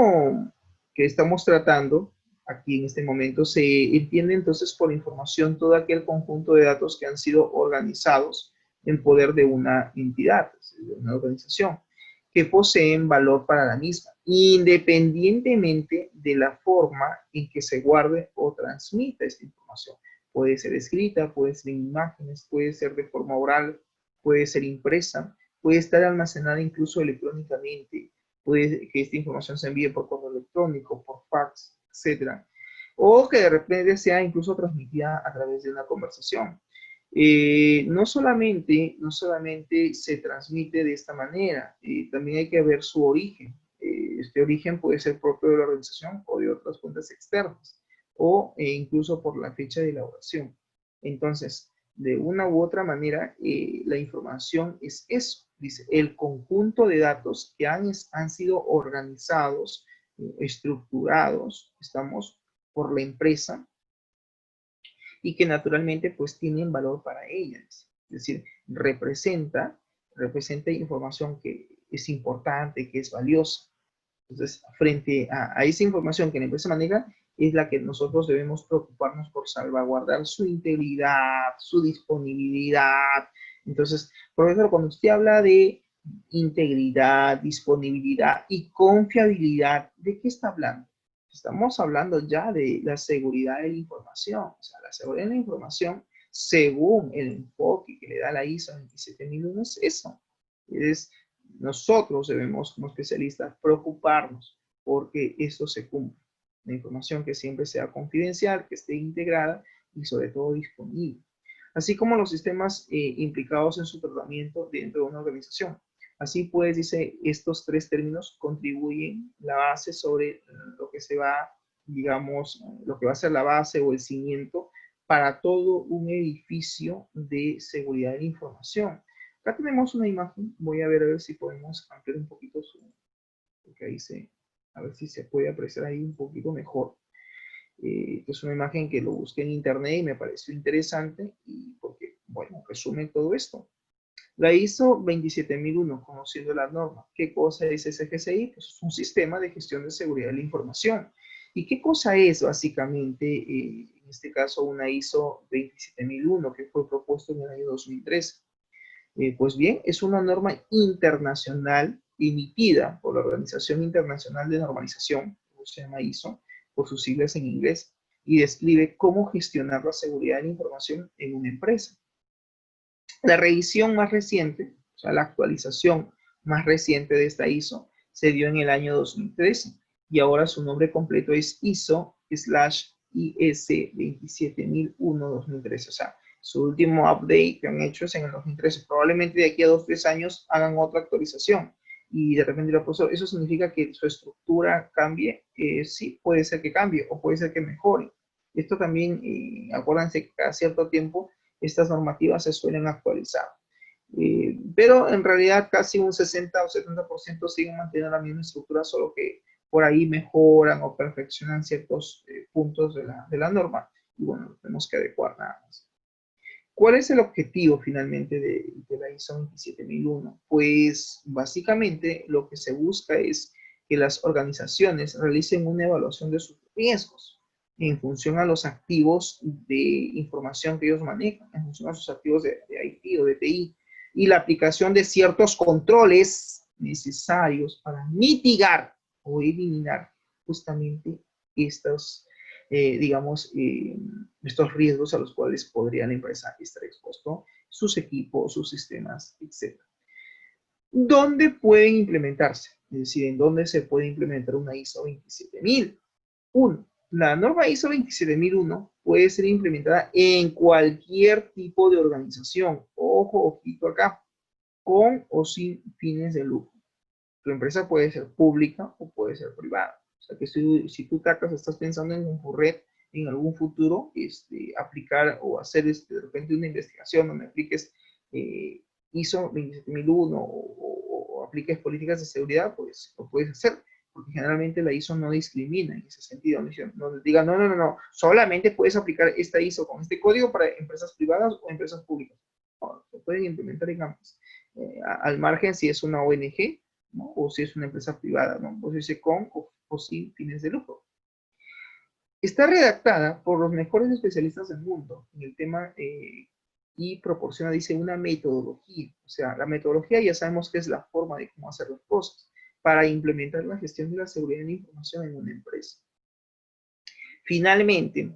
[SPEAKER 1] que estamos tratando, aquí en este momento, se entiende entonces por información todo aquel conjunto de datos que han sido organizados en poder de una entidad, de una organización, que poseen valor para la misma, independientemente de la forma en que se guarde o transmita esta información. Puede ser escrita, puede ser en imágenes, puede ser de forma oral, puede ser impresa, puede estar almacenada incluso electrónicamente, puede que esta información se envíe por correo electrónico, por fax, etcétera, o que de repente sea incluso transmitida a través de una conversación. No solamente se transmite de esta manera, también hay que ver su origen. Este origen puede ser propio de la organización o de otras fuentes externas, o incluso por la fecha de elaboración. Entonces, de una u otra manera, la información es eso, dice, el conjunto de datos que han sido organizados, estructurados, estamos, por la empresa, y que naturalmente pues tienen valor para ellas. Es decir, representa información que es importante, que es valiosa. Entonces, frente a esa información que la empresa maneja, es la que nosotros debemos preocuparnos por salvaguardar su integridad, su disponibilidad. Entonces, profesor, cuando usted habla de integridad, disponibilidad y confiabilidad, ¿de qué está hablando? Estamos hablando ya de la seguridad de la información. O sea, la seguridad de la información, según el enfoque que le da la ISO 27001, es eso. Es nosotros debemos, como especialistas, preocuparnos porque esto se cumpla. La información que siempre sea confidencial, que esté integrada y sobre todo disponible. Así como los sistemas implicados en su tratamiento dentro de una organización. Así pues, dice, estos tres términos contribuyen la base sobre lo que se va, digamos, lo que va a ser la base o el cimiento para todo un edificio de seguridad de la información. Acá tenemos una imagen, voy a ver si podemos ampliar un poquito su, lo que dice. A ver si se puede apreciar ahí un poquito mejor. Es una imagen que lo busqué en internet y me pareció interesante y porque, bueno, resume todo esto. La ISO 27001, conociendo la norma. ¿Qué cosa es SGCI? Pues es un sistema de gestión de seguridad de la información. ¿Y qué cosa es básicamente, en este caso, una ISO 27001 que fue propuesto en el año 2013? Pues bien, es una norma internacional emitida por la Organización Internacional de Normalización, que se llama ISO, por sus siglas en inglés, y describe cómo gestionar la seguridad de la información en una empresa. La revisión más reciente, o sea, la actualización más reciente de esta ISO, se dio en el año 2013 y ahora su nombre completo es ISO/IS 27001-2013. O sea, su último update que han hecho es en el 2013. Probablemente de aquí a 2 o 3 años hagan otra actualización y de repente lo puso. Eso significa que su estructura cambie. Sí, puede ser que cambie o puede ser que mejore. Esto también, acuérdense que cada cierto tiempo estas normativas se suelen actualizar. Pero en realidad casi un 60 o 70% siguen manteniendo la misma estructura, solo que por ahí mejoran o perfeccionan ciertos puntos de la norma. Y bueno, tenemos que adecuar nada más. ¿Cuál es el objetivo finalmente de la ISO 27001? Pues básicamente lo que se busca es que las organizaciones realicen una evaluación de sus riesgos en función a los activos de información que ellos manejan, en función a sus activos de IT o de TI, y la aplicación de ciertos controles necesarios para mitigar o eliminar justamente estos digamos, estos riesgos a los cuales podría la empresa estar expuesto, sus equipos, sus sistemas, etc. ¿Dónde pueden implementarse? Es decir, ¿en dónde se puede implementar una ISO 27001? La norma ISO 27001 puede ser implementada en cualquier tipo de organización. Ojo, ojito acá, con o sin fines de lucro. Tu empresa puede ser pública o puede ser privada. O sea que si tú tacas, estás pensando en concurrir en algún futuro, aplicar o hacer de repente una investigación donde apliques ISO 27001 o apliques políticas de seguridad, pues lo puedes hacer, porque generalmente la ISO no discrimina en ese sentido, no diga, no, solamente puedes aplicar esta ISO con este código para empresas privadas o empresas públicas. No, se pueden implementar en ambas. Al margen si es una ONG, ¿no? O si es una empresa privada, ¿no? O si es con o sin fines de lucro. Está redactada por los mejores especialistas del mundo en el tema y proporciona, dice, una metodología. O sea, la metodología ya sabemos que es la forma de cómo hacer las cosas para implementar la gestión de la seguridad de la información en una empresa. Finalmente,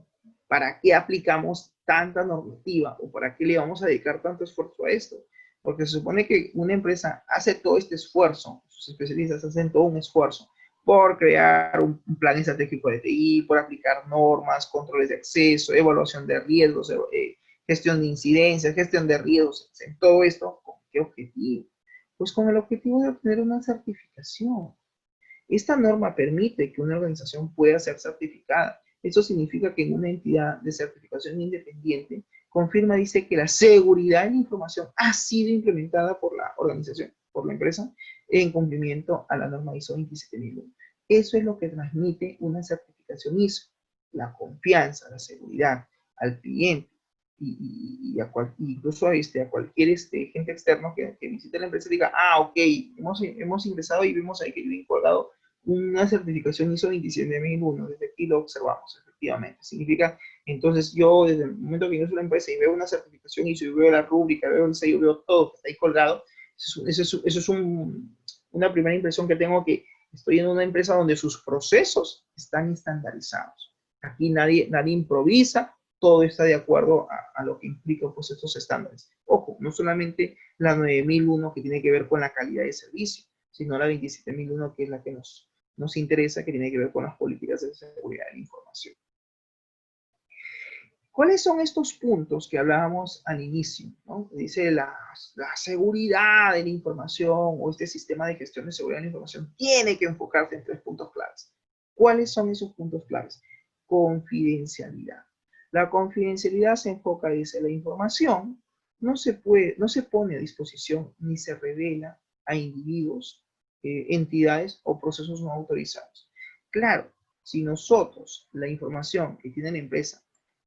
[SPEAKER 1] ¿para qué aplicamos tanta normativa o para qué le vamos a dedicar tanto esfuerzo a esto? Porque se supone que una empresa hace todo este esfuerzo, sus especialistas hacen todo un esfuerzo por crear un plan estratégico de TI, por aplicar normas, controles de acceso, evaluación de riesgos, gestión de incidencias, gestión de riesgos, todo esto, ¿con qué objetivo? Pues con el objetivo de obtener una certificación. Esta norma permite que una organización pueda ser certificada. Eso significa que en una entidad de certificación independiente confirma, dice que la seguridad de la información ha sido implementada por la organización, por la empresa, en cumplimiento a la norma ISO 27001. Eso es lo que transmite una certificación ISO, la confianza, la seguridad al cliente incluso a cualquier gente externo que visite la empresa y diga, ok, hemos ingresado y vemos ahí que yo he colgado una certificación ISO 27001, desde aquí lo observamos, efectivamente. Significa, entonces yo desde el momento que ingreso a la empresa y veo una certificación ISO y veo la rúbrica, veo el sello, veo todo que está ahí colgado, eso es una primera impresión que tengo, que estoy en una empresa donde sus procesos están estandarizados. Aquí nadie improvisa, todo está de acuerdo a lo que implica pues, estos estándares. Ojo, no solamente la 9001 que tiene que ver con la calidad de servicio, sino la 27001 que es la que nos interesa, que tiene que ver con las políticas de seguridad de la información. ¿Cuáles son estos puntos que hablábamos al inicio? ¿No? Dice la seguridad de la información o este sistema de gestión de seguridad de la información tiene que enfocarse en 3 puntos claves. ¿Cuáles son esos puntos claves? Confidencialidad. La confidencialidad se enfoca, dice, la información no se pone a disposición ni se revela a individuos, entidades o procesos no autorizados. Claro, si nosotros la información que tiene la empresa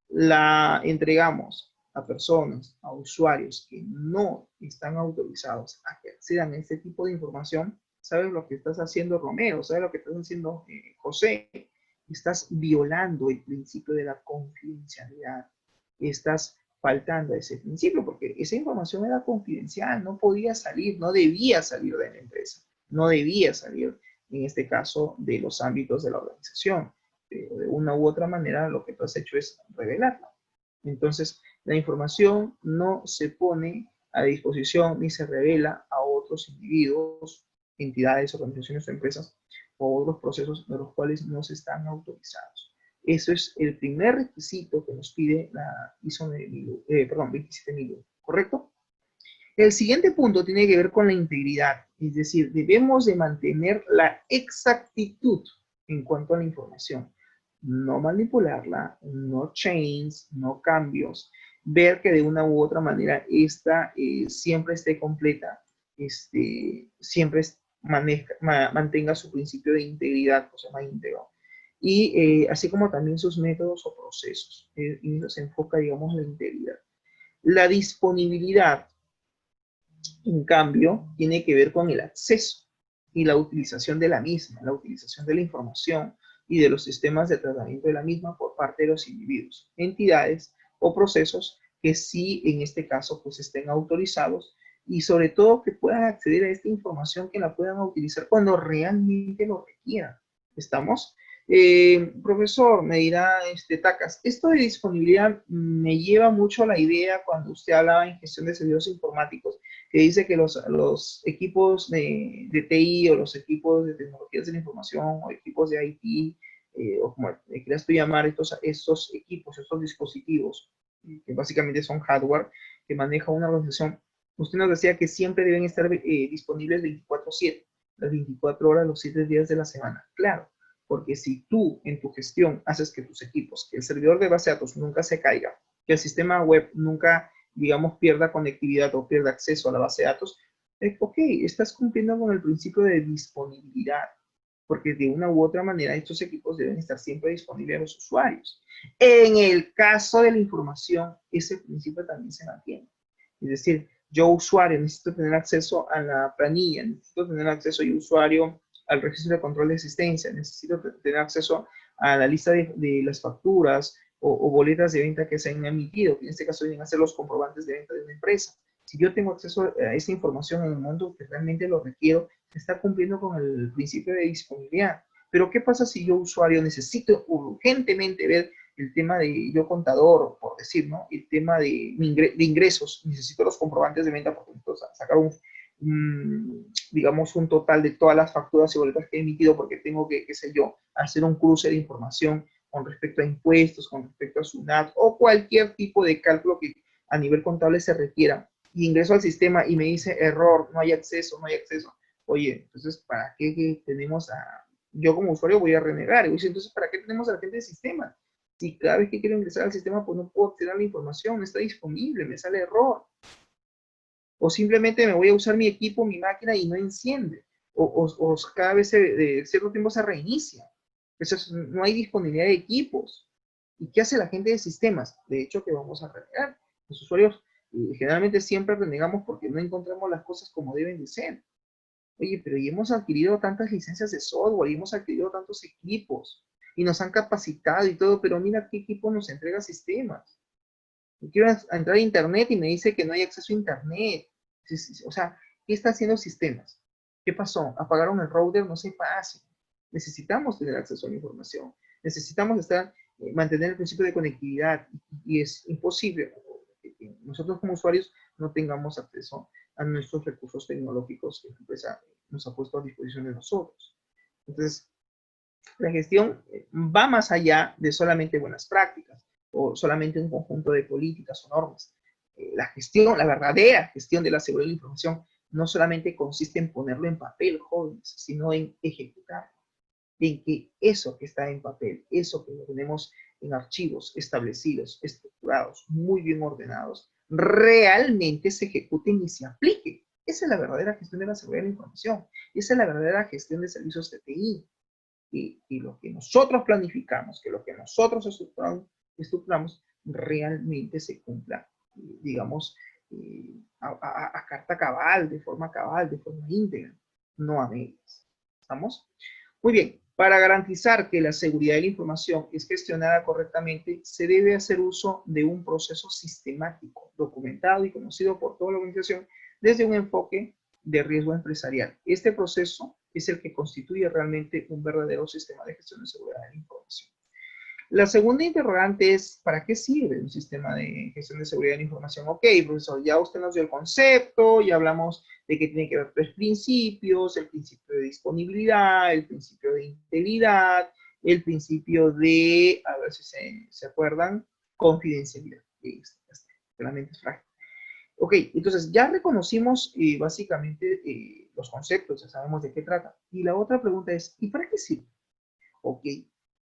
[SPEAKER 1] la entregamos a personas, a usuarios que no están autorizados a que accedan a este tipo de información, ¿sabes lo que estás haciendo, Romeo? ¿Sabes lo que estás haciendo, José? Estás violando el principio de la confidencialidad. Estás faltando a ese principio porque esa información era confidencial, no podía salir, no debía salir de la empresa, no debía salir, en este caso, de los ámbitos de la organización. Pero de una u otra manera lo que tú has hecho es revelarla. Entonces, la información no se pone a disposición ni se revela a otros individuos, entidades, organizaciones o empresas o otros procesos de los cuales no se están autorizados. Eso es el primer requisito que nos pide la ISO 27001, ¿correcto? El siguiente punto tiene que ver con la integridad, es decir, debemos de mantener la exactitud en cuanto a la información, no manipularla, no change, no cambios, ver que de una u otra manera esta siempre esté completa, siempre mantenga su principio de integridad, o sea, más íntegro. Y así como también sus métodos o procesos. Y eso se enfoca, digamos, en la integridad. La disponibilidad, en cambio, tiene que ver con el acceso y la utilización de la misma, la utilización de la información y de los sistemas de tratamiento de la misma por parte de los individuos, entidades o procesos que sí, en este caso, pues estén autorizados y sobre todo que puedan acceder a esta información, que la puedan utilizar cuando realmente lo requieran. ¿Estamos? Profesor, me dirá Tacas, esto de disponibilidad me lleva mucho a la idea cuando usted hablaba en gestión de servicios informáticos, que dice que los equipos de TI o los equipos de tecnologías de la información o equipos de IT, o como quieras tú llamar estos equipos, estos dispositivos, que básicamente son hardware que maneja una organización, usted nos decía que siempre deben estar disponibles 24/7, las 24 horas, los 7 días de la semana. Claro, porque si tú en tu gestión haces que tus equipos, que el servidor de base de datos nunca se caiga, que el sistema web nunca, digamos, pierda conectividad o pierda acceso a la base de datos, ok, estás cumpliendo con el principio de disponibilidad, porque de una u otra manera estos equipos deben estar siempre disponibles a los usuarios. En el caso de la información, ese principio también se mantiene. Es decir, yo usuario necesito tener acceso a la planilla, necesito tener acceso yo usuario al registro de control de existencia, necesito tener acceso a la lista de las facturas o boletas de venta que se han emitido, que en este caso vienen a ser los comprobantes de venta de una empresa. Si yo tengo acceso a esa información en el momento que realmente lo requiero, está cumpliendo con el principio de disponibilidad. Pero ¿qué pasa si yo usuario necesito urgentemente ver el tema de yo contador, por decir, ¿no? El tema de ingresos, necesito los comprobantes de venta porque necesito sacar digamos, un total de todas las facturas y boletas que he emitido porque tengo que, qué sé yo, hacer un cruce de información con respecto a impuestos, con respecto a SUNAT o cualquier tipo de cálculo que a nivel contable se requiera. Y ingreso al sistema y me dice error, no hay acceso, no hay acceso. Oye, entonces, ¿para qué tenemos a...? Yo como usuario voy a renegar. Y dice, entonces, ¿para qué tenemos a la gente del sistema? Si cada vez que quiero ingresar al sistema, pues no puedo obtener la información, no está disponible, me sale error. O simplemente me voy a usar mi equipo, mi máquina y no enciende. O cada vez de cierto tiempo se reinicia. Entonces, no hay disponibilidad de equipos. ¿Y qué hace la gente de sistemas? De hecho, que vamos a renegar. Los usuarios generalmente siempre renegamos porque no encontramos las cosas como deben de ser. Oye, pero y hemos adquirido tantas licencias de software y hemos adquirido tantos equipos y nos han capacitado y todo, pero mira qué equipo nos entrega sistemas. Yo quiero entrar a internet y me dice que no hay acceso a internet. O sea, ¿qué está haciendo sistemas? ¿Qué pasó? ¿Apagaron el router? No se pase. Necesitamos tener acceso a la información. Necesitamos mantener el principio de conectividad y es imposible que nosotros como usuarios no tengamos acceso a nuestros recursos tecnológicos que la empresa nos ha puesto a disposición de nosotros. Entonces, la gestión va más allá de solamente buenas prácticas o solamente un conjunto de políticas o normas. La gestión, la verdadera gestión de la seguridad de la información no solamente consiste en ponerlo en papel, jóvenes, sino en ejecutarlo. En que eso que está en papel, eso que lo tenemos en archivos establecidos, estructurados, muy bien ordenados, realmente se ejecuten y se apliquen. Esa es la verdadera gestión de la seguridad de la información. Esa es la verdadera gestión de servicios de TI. y lo que nosotros planificamos, que lo que nosotros estructuramos realmente se cumpla, digamos, a carta cabal, de forma íntegra, no a medias. ¿Estamos? Muy bien, para garantizar que la seguridad de la información es gestionada correctamente, se debe hacer uso de un proceso sistemático, documentado y conocido por toda la organización desde un enfoque de riesgo empresarial. Este proceso es el que constituye realmente un verdadero sistema de gestión de seguridad de la información. La segunda interrogante es, ¿para qué sirve un sistema de gestión de seguridad de la información? Ok, profesor, ya usted nos dio el concepto, ya hablamos de que tiene que haber tres principios, el principio de disponibilidad, el principio de integridad, el principio de, a ver si se acuerdan, confidencialidad. La mente es frágil. Ok, entonces ya reconocimos básicamente los conceptos, ya sabemos de qué trata. Y la otra pregunta es, ¿y para qué sirve? Ok,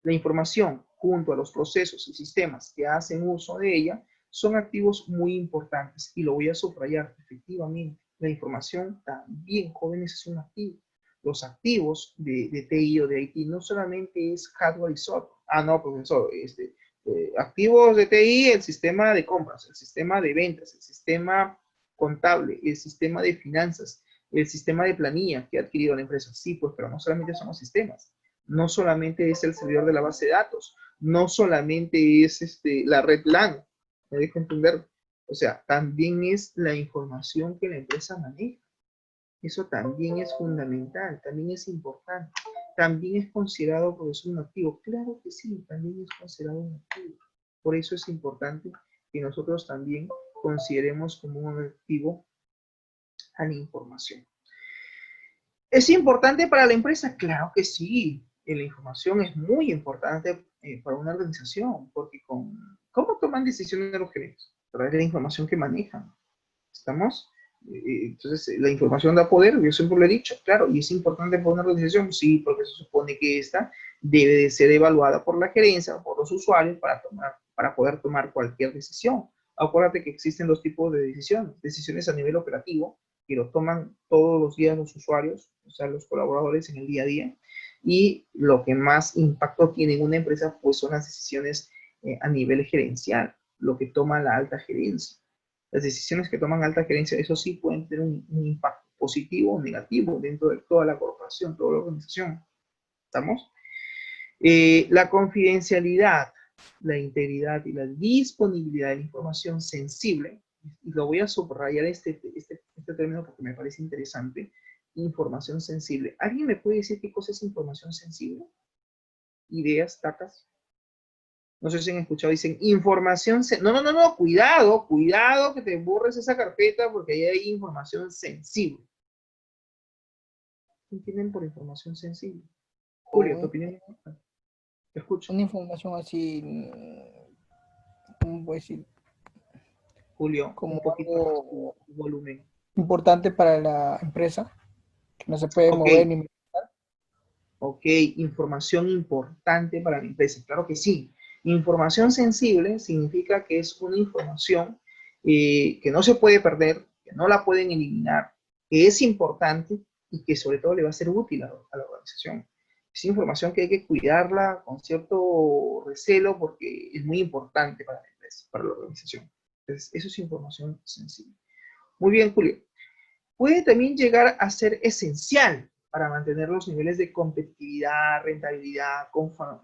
[SPEAKER 1] la información junto a los procesos y sistemas que hacen uso de ella son activos muy importantes y lo voy a subrayar efectivamente. La información también, jóvenes, es un activo. Los activos de TI o de IT no solamente es hardware y software. Ah, no, profesor, activos de TI, el sistema de compras, el sistema de ventas, el sistema contable, el sistema de finanzas, el sistema de planilla que ha adquirido la empresa. Sí, pues, pero no solamente son los sistemas. No solamente es el servidor de la base de datos, no solamente es la red LAN, me dejo entender. O sea, también es la información que la empresa maneja. Eso también es fundamental, también es importante. También es considerado por eso un activo. Claro que sí, también es considerado un activo. Por eso es importante que nosotros también consideremos como un activo a la información. ¿Es importante para la empresa? Claro que sí. La información es muy importante para una organización, porque ¿cómo toman decisiones los gerentes? A través de la información que manejan. ¿Estamos? Entonces, la información da poder, yo siempre lo he dicho, claro, y es importante para una organización, sí, porque se supone que esta debe de ser evaluada por la gerencia, por los usuarios, para poder tomar cualquier decisión. Acuérdate que existen dos tipos de decisiones a nivel operativo, que lo toman todos los días los usuarios, o sea, los colaboradores en el día a día, y lo que más impacto tiene en una empresa, pues son las decisiones a nivel gerencial, lo que toma la alta gerencia. Las decisiones que toman alta gerencia, eso sí pueden tener un impacto positivo o negativo dentro de toda la corporación, toda la organización. ¿Estamos? La confidencialidad, la integridad y la disponibilidad de la información sensible, y lo voy a subrayar este término porque me parece interesante, información sensible. ¿Alguien me puede decir qué cosa es información sensible? Ideas, tacas. No sé si han escuchado, dicen información. No, cuidado que te borres esa carpeta porque ahí hay información sensible. ¿Qué entienden por información sensible? Julio, tu opinión. Te escucho.
[SPEAKER 2] Una información así, ¿cómo puedo decir?
[SPEAKER 1] Julio,
[SPEAKER 2] Como
[SPEAKER 1] un poquito más tu
[SPEAKER 2] algo
[SPEAKER 1] volumen.
[SPEAKER 2] importante para la empresa, que no se puede
[SPEAKER 1] Ok,
[SPEAKER 2] mover ni...
[SPEAKER 1] ok, información importante para la empresa. Claro que sí. Información sensible significa que es una información que no se puede perder, que no la pueden eliminar, que es importante y que sobre todo le va a ser útil a la organización. Es información que hay que cuidarla con cierto recelo porque es muy importante para la empresa, para la organización. Entonces, eso es información sensible. Muy bien, Julio. Puede también llegar a ser esencial para mantener los niveles de competitividad, rentabilidad, conformidad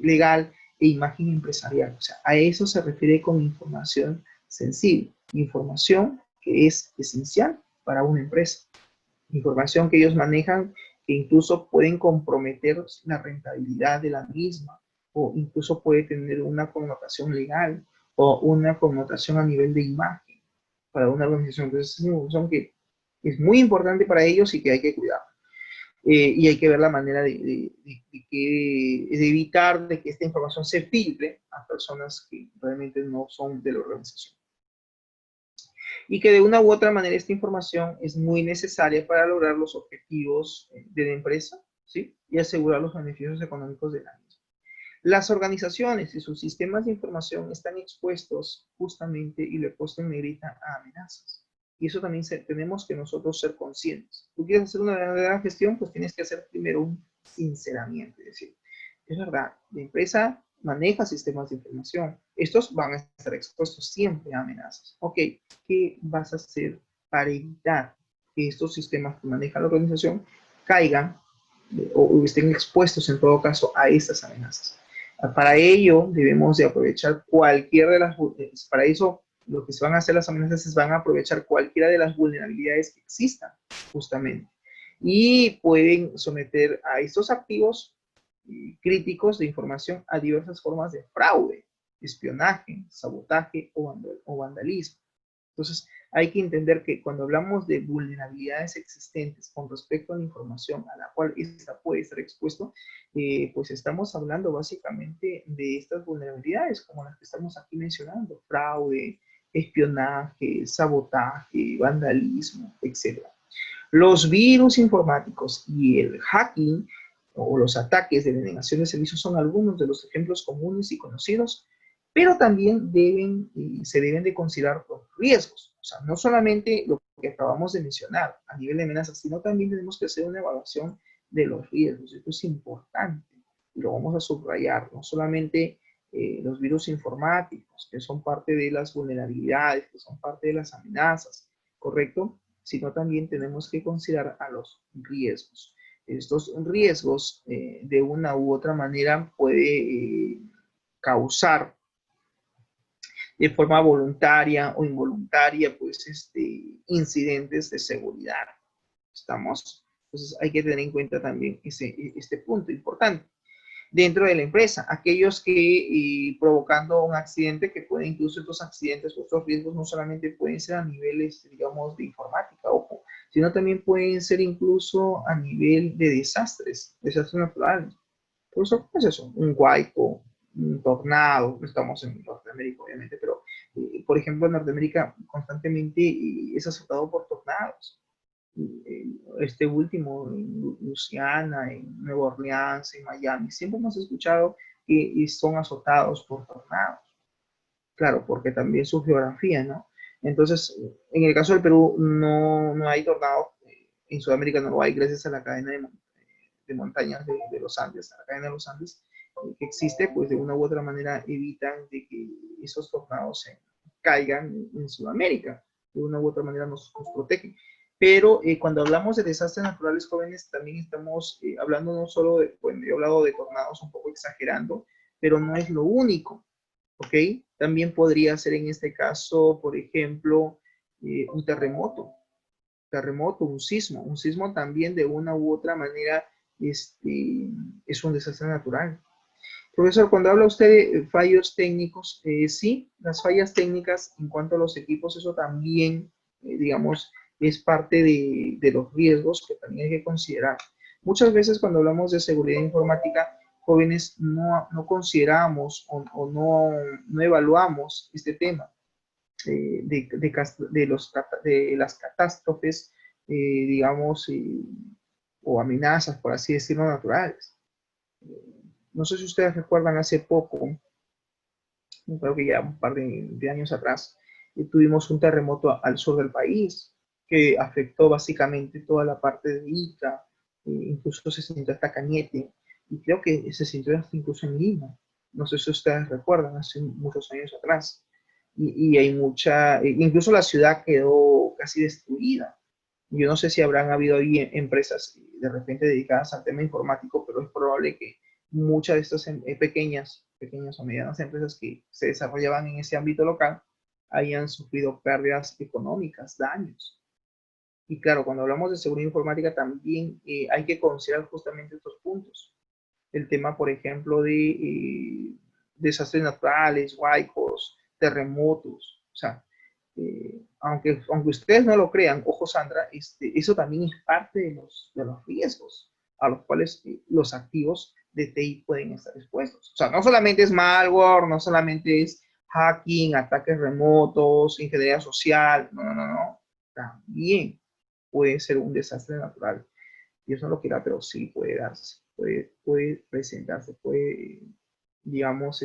[SPEAKER 1] legal e imagen empresarial. O sea, a eso se refiere con información sensible. Información que es esencial para una empresa. Información que ellos manejan que incluso pueden comprometer la rentabilidad de la misma o incluso puede tener una connotación legal o una connotación a nivel de imagen para una organización. Entonces, es una información que es muy importante para ellos y que hay que cuidar. Y hay que ver la manera de evitar de que esta información se filtre a personas que realmente no son de la organización. Y que de una u otra manera esta información es muy necesaria para lograr los objetivos de la empresa, ¿sí? Y asegurar los beneficios económicos de la misma. Las organizaciones y sus sistemas de información están expuestos justamente, y lo he puesto en negrita, a amenazas. Y eso también tenemos que nosotros ser conscientes. Tú quieres hacer una verdadera gestión, pues tienes que hacer primero un sinceramiento. Es decir, es verdad, la empresa maneja sistemas de información. Estos van a estar expuestos siempre a amenazas. Ok, ¿qué vas a hacer para evitar que estos sistemas que maneja la organización caigan o estén expuestos en todo caso a estas amenazas? Para ello debemos de aprovechar cualquiera de las, para eso lo que se van a hacer las amenazas es van a aprovechar cualquiera de las vulnerabilidades que existan justamente y pueden someter a estos activos críticos de información a diversas formas de fraude, espionaje, sabotaje o vandalismo. Entonces, hay que entender que cuando hablamos de vulnerabilidades existentes con respecto a la información a la cual esta puede estar expuesto, pues estamos hablando básicamente de estas vulnerabilidades como las que estamos aquí mencionando, fraude, espionaje, sabotaje, vandalismo, etc. Los virus informáticos y el hacking o los ataques de denegación de servicios son algunos de los ejemplos comunes y conocidos, pero también se deben de considerar los riesgos. O sea, no solamente lo que acabamos de mencionar a nivel de amenazas, sino también tenemos que hacer una evaluación de los riesgos. Esto es importante y lo vamos a subrayar. No solamente los virus informáticos, que son parte de las vulnerabilidades, que son parte de las amenazas, ¿correcto? Sino también tenemos que considerar a los riesgos. Estos riesgos, de una u otra manera, puede causar de forma voluntaria o involuntaria, pues, incidentes de seguridad. ¿Estamos? Entonces hay que tener en cuenta también este punto importante. Dentro de la empresa, aquellos que provocando un accidente, que pueden incluso estos accidentes, estos riesgos no solamente pueden ser a niveles, digamos, de informática, ojo, sino también pueden ser incluso a nivel de desastres naturales. Por eso, ¿qué es eso? Un huaico, un tornado, no estamos en Norteamérica, obviamente, pero, por ejemplo, en Norteamérica constantemente es azotado por tornados. Este último en Luisiana, en Nueva Orleans, en Miami, siempre hemos escuchado que son azotados por tornados. Claro, porque también su geografía, ¿no? Entonces, en el caso del Perú no hay tornados, en Sudamérica no lo hay gracias a la cadena de montañas de los Andes, a la cadena de los Andes que existe, pues de una u otra manera evitan de que esos tornados caigan en Sudamérica, de una u otra manera nos protegen. Pero cuando hablamos de desastres naturales jóvenes, también estamos hablando no solo de, bueno, yo he hablado de tornados un poco exagerando, pero no es lo único, ¿ok? También podría ser en este caso, por ejemplo, un terremoto, un sismo también de una u otra manera es un desastre natural. Profesor, cuando habla usted de fallos técnicos, sí, las fallas técnicas en cuanto a los equipos, eso también, digamos, es parte de los riesgos que también hay que considerar. Muchas veces cuando hablamos de seguridad informática, jóvenes no consideramos o no evaluamos este tema de las catástrofes, digamos, o amenazas, por así decirlo, naturales. No sé si ustedes recuerdan hace poco, creo que ya un par de años atrás, tuvimos un terremoto al sur del país que afectó básicamente toda la parte de Ica, incluso se sintió hasta Cañete, y creo que se sintió hasta incluso en Lima. No sé si ustedes recuerdan, hace muchos años atrás. Y hay incluso la ciudad quedó casi destruida. Yo no sé si habrán habido ahí empresas de repente dedicadas al tema informático, pero es probable que muchas de estas pequeñas o medianas empresas que se desarrollaban en ese ámbito local hayan sufrido pérdidas económicas, daños. Y claro, cuando hablamos de seguridad informática también hay que considerar justamente estos puntos. El tema, por ejemplo, de desastres naturales, huaicos, terremotos. O sea, aunque ustedes no lo crean, ojo Sandra, eso también es parte de los riesgos a los cuales los activos de TI pueden estar expuestos. O sea, no solamente es malware, no solamente es hacking, ataques remotos, ingeniería social, no. También puede ser un desastre natural. Dios no lo quiera, pero sí puede darse, puede presentarse, puede, digamos,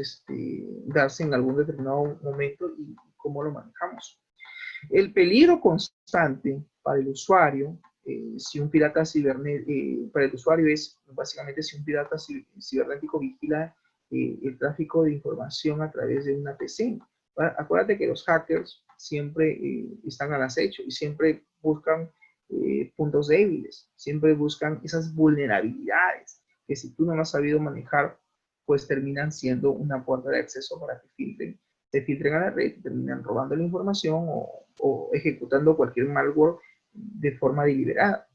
[SPEAKER 1] darse en algún determinado momento y cómo lo manejamos. El peligro constante para el usuario, si un pirata para el usuario es básicamente si un pirata cibernético vigila el tráfico de información a través de una PC. Acuérdate que los hackers siempre están al acecho y siempre buscan puntos débiles, siempre buscan esas vulnerabilidades que si tú no lo has sabido manejar, pues terminan siendo una puerta de acceso para que se filtren a la red y terminan robando la información o ejecutando cualquier malware de forma deliberada.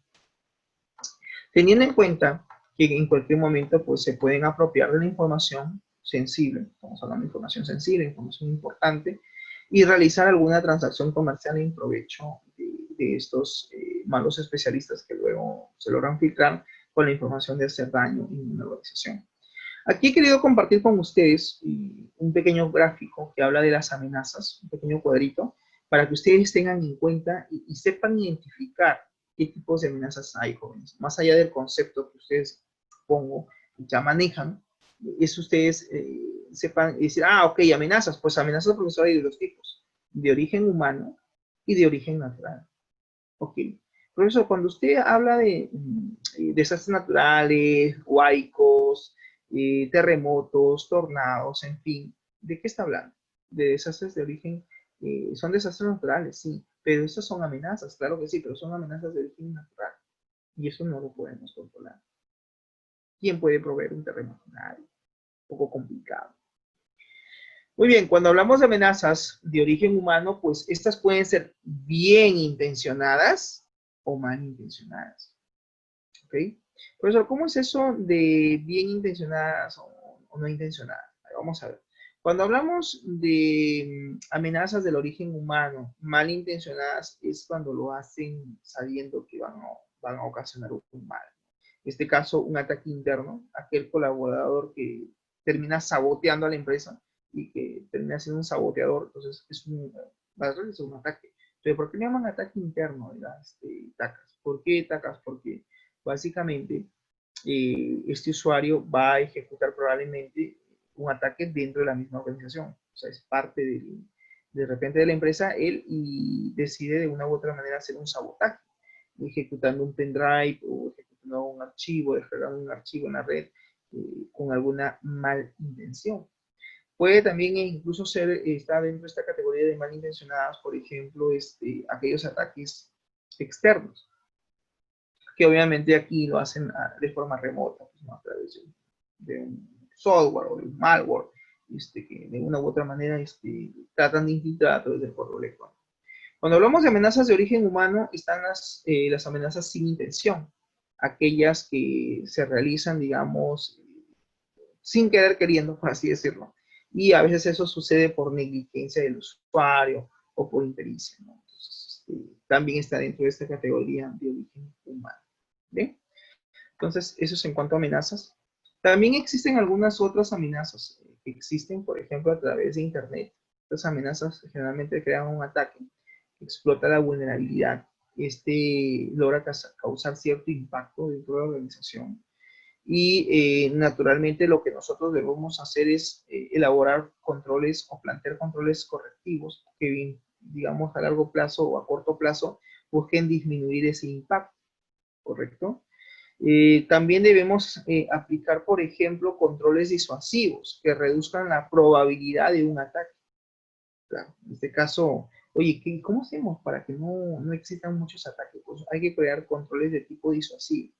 [SPEAKER 1] Teniendo en cuenta que en cualquier momento pues, se pueden apropiar de la información sensible, estamos hablando de información sensible, información importante, y realizar alguna transacción comercial en provecho de estos malos especialistas que luego se logran filtrar con la información de hacer daño en una organización. Aquí he querido compartir con ustedes un pequeño gráfico que habla de las amenazas, un pequeño cuadrito, para que ustedes tengan en cuenta y sepan identificar qué tipos de amenazas hay, jóvenes. Más allá del concepto que ustedes, supongo, ya manejan, es ustedes sepan decir, ok, amenazas, pues amenazas, profesor, hay de dos tipos, de origen humano y de origen natural. Ok. Profesor, cuando usted habla de desastres naturales, huaicos, terremotos, tornados, en fin, ¿de qué está hablando? De desastres de origen, son desastres naturales, sí, pero esas son amenazas, claro que sí, pero son amenazas de origen natural y eso no lo podemos controlar. ¿Quién puede proveer un terremoto? Nadie. Un poco complicado. Muy bien, cuando hablamos de amenazas de origen humano, pues estas pueden ser bien intencionadas o mal intencionadas. ¿Ok? Profesor, ¿cómo es eso de bien intencionadas o no intencionadas? Vamos a ver. Cuando hablamos de amenazas del origen humano, mal intencionadas, es cuando lo hacen sabiendo que van a ocasionar un mal. En este caso, un ataque interno, aquel colaborador que termina saboteando a la empresa y que termina siendo un saboteador, entonces es un ataque. Entonces, ¿por qué le llaman ataque interno de las TACAs? ¿Por qué TACAs? Porque básicamente este usuario va a ejecutar probablemente un ataque dentro de la misma organización. O sea, es parte de repente de la empresa, él y decide de una u otra manera hacer un sabotaje, ejecutando un pendrive o ejecutando un archivo, descargando un archivo en la red con alguna mal intención. Puede también incluso estar dentro de esta categoría de malintencionadas, por ejemplo, aquellos ataques externos, que obviamente aquí lo hacen de forma remota, pues, ¿no? A través de un software o de un malware, que de una u otra manera tratan de infiltrar a través del correo electrónico. Cuando hablamos de amenazas de origen humano, están las amenazas sin intención, aquellas que se realizan, digamos, sin querer queriendo, por así decirlo. Y a veces eso sucede por negligencia del usuario o por impericia, ¿no? Entonces, también está dentro de esta categoría de origen humano. ¿Bien? Entonces, eso es en cuanto a amenazas. También existen algunas otras amenazas que existen, por ejemplo, a través de Internet. Estas amenazas generalmente crean un ataque que explota la vulnerabilidad. Logra causar cierto impacto dentro de la organización. Y naturalmente lo que nosotros debemos hacer es elaborar controles o plantear controles correctivos que, digamos, a largo plazo o a corto plazo busquen disminuir ese impacto, ¿correcto? También debemos aplicar, por ejemplo, controles disuasivos que reduzcan la probabilidad de un ataque. Claro, en este caso, oye, ¿cómo hacemos para que no existan muchos ataques? Pues hay que crear controles de tipo disuasivo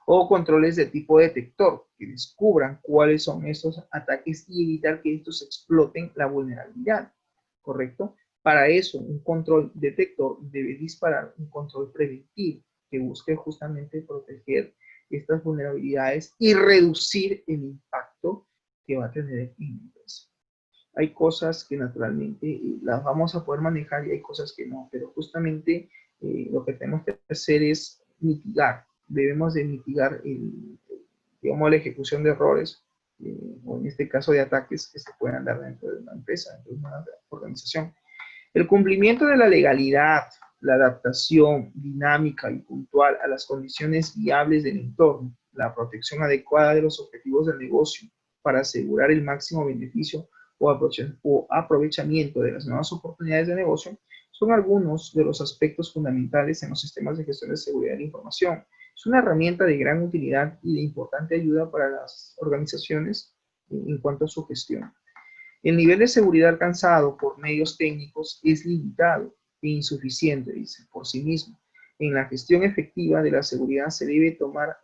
[SPEAKER 1] o controles de tipo detector que descubran cuáles son estos ataques y evitar que estos exploten la vulnerabilidad, ¿correcto? Para eso, un control detector debe disparar un control preventivo que busque justamente proteger estas vulnerabilidades y reducir el impacto que va a tener en la empresa. Hay cosas que naturalmente las vamos a poder manejar y hay cosas que no, pero justamente lo que tenemos que hacer es mitigar. Debemos de mitigar digamos, la ejecución de errores, o en este caso de ataques que se puedan dar dentro de una empresa, dentro de una organización. El cumplimiento de la legalidad, la adaptación dinámica y puntual a las condiciones viables del entorno, la protección adecuada de los objetivos del negocio para asegurar el máximo beneficio o aprovechamiento de las nuevas oportunidades de negocio, son algunos de los aspectos fundamentales en los sistemas de gestión de seguridad de la información. Es una herramienta de gran utilidad y de importante ayuda para las organizaciones en cuanto a su gestión. El nivel de seguridad alcanzado por medios técnicos es limitado e insuficiente, dice, por sí mismo. En la gestión efectiva de la seguridad se debe tomar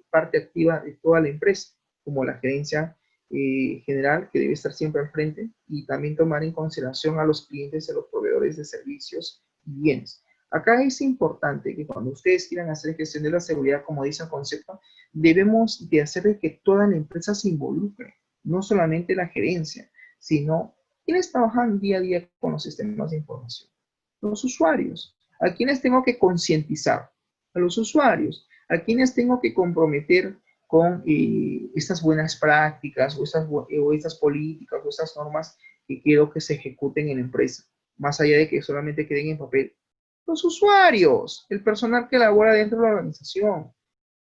[SPEAKER 1] parte activa de toda la empresa, como la gerencia general, que debe estar siempre al frente, y también tomar en consideración a los clientes y a los proveedores de servicios y bienes. Acá es importante que cuando ustedes quieran hacer gestión de la seguridad, como dice el concepto, debemos de hacer que toda la empresa se involucre, no solamente la gerencia, sino quienes trabajan día a día con los sistemas de información. Los usuarios, a quienes tengo que concientizar, a los usuarios, a quienes tengo que comprometer con estas buenas prácticas o estas políticas o estas normas que quiero que se ejecuten en la empresa, más allá de que solamente queden en papel. Los usuarios, el personal que labora dentro de la organización.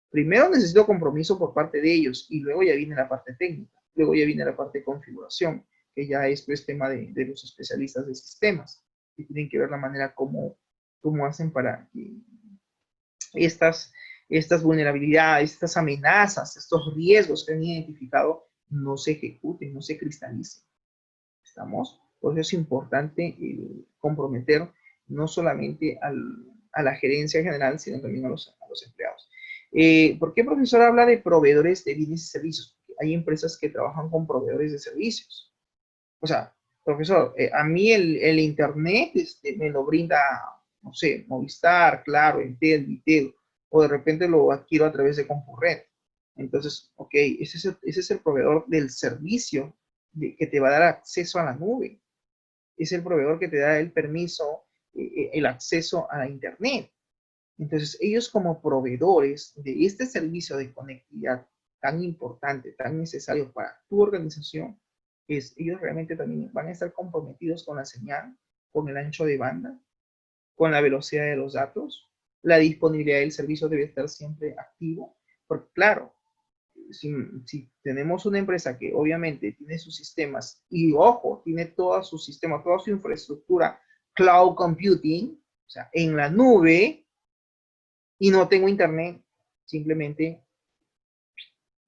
[SPEAKER 1] Primero necesito compromiso por parte de ellos y luego ya viene la parte técnica, luego ya viene la parte de configuración, que ya esto es tema de los especialistas de sistemas, que tienen que ver la manera como hacen para que estas vulnerabilidades, estas amenazas, estos riesgos que han identificado no se ejecuten, no se cristalicen. ¿Estamos? Por eso es importante comprometer no solamente a la gerencia general, sino también a los empleados. ¿Por qué, profesor, habla de proveedores de bienes y servicios? Porque hay empresas que trabajan con proveedores de servicios. O sea, profesor, a mí el Internet me lo brinda, no sé, Movistar, Claro, Entel, Vitel, o de repente lo adquiero a través de Concurrent. Entonces, ok, ese es el proveedor del servicio que te va a dar acceso a la nube. Es el proveedor que te da el permiso, el acceso a la Internet. Entonces, ellos como proveedores de este servicio de conectividad tan importante, tan necesario para tu organización, ellos realmente también van a estar comprometidos con la señal, con el ancho de banda, con la velocidad de los datos, la disponibilidad del servicio debe estar siempre activo, porque claro, si tenemos una empresa que obviamente tiene sus sistemas y ojo, tiene todo su sistema, toda su infraestructura cloud computing, o sea, en la nube, y no tengo internet, simplemente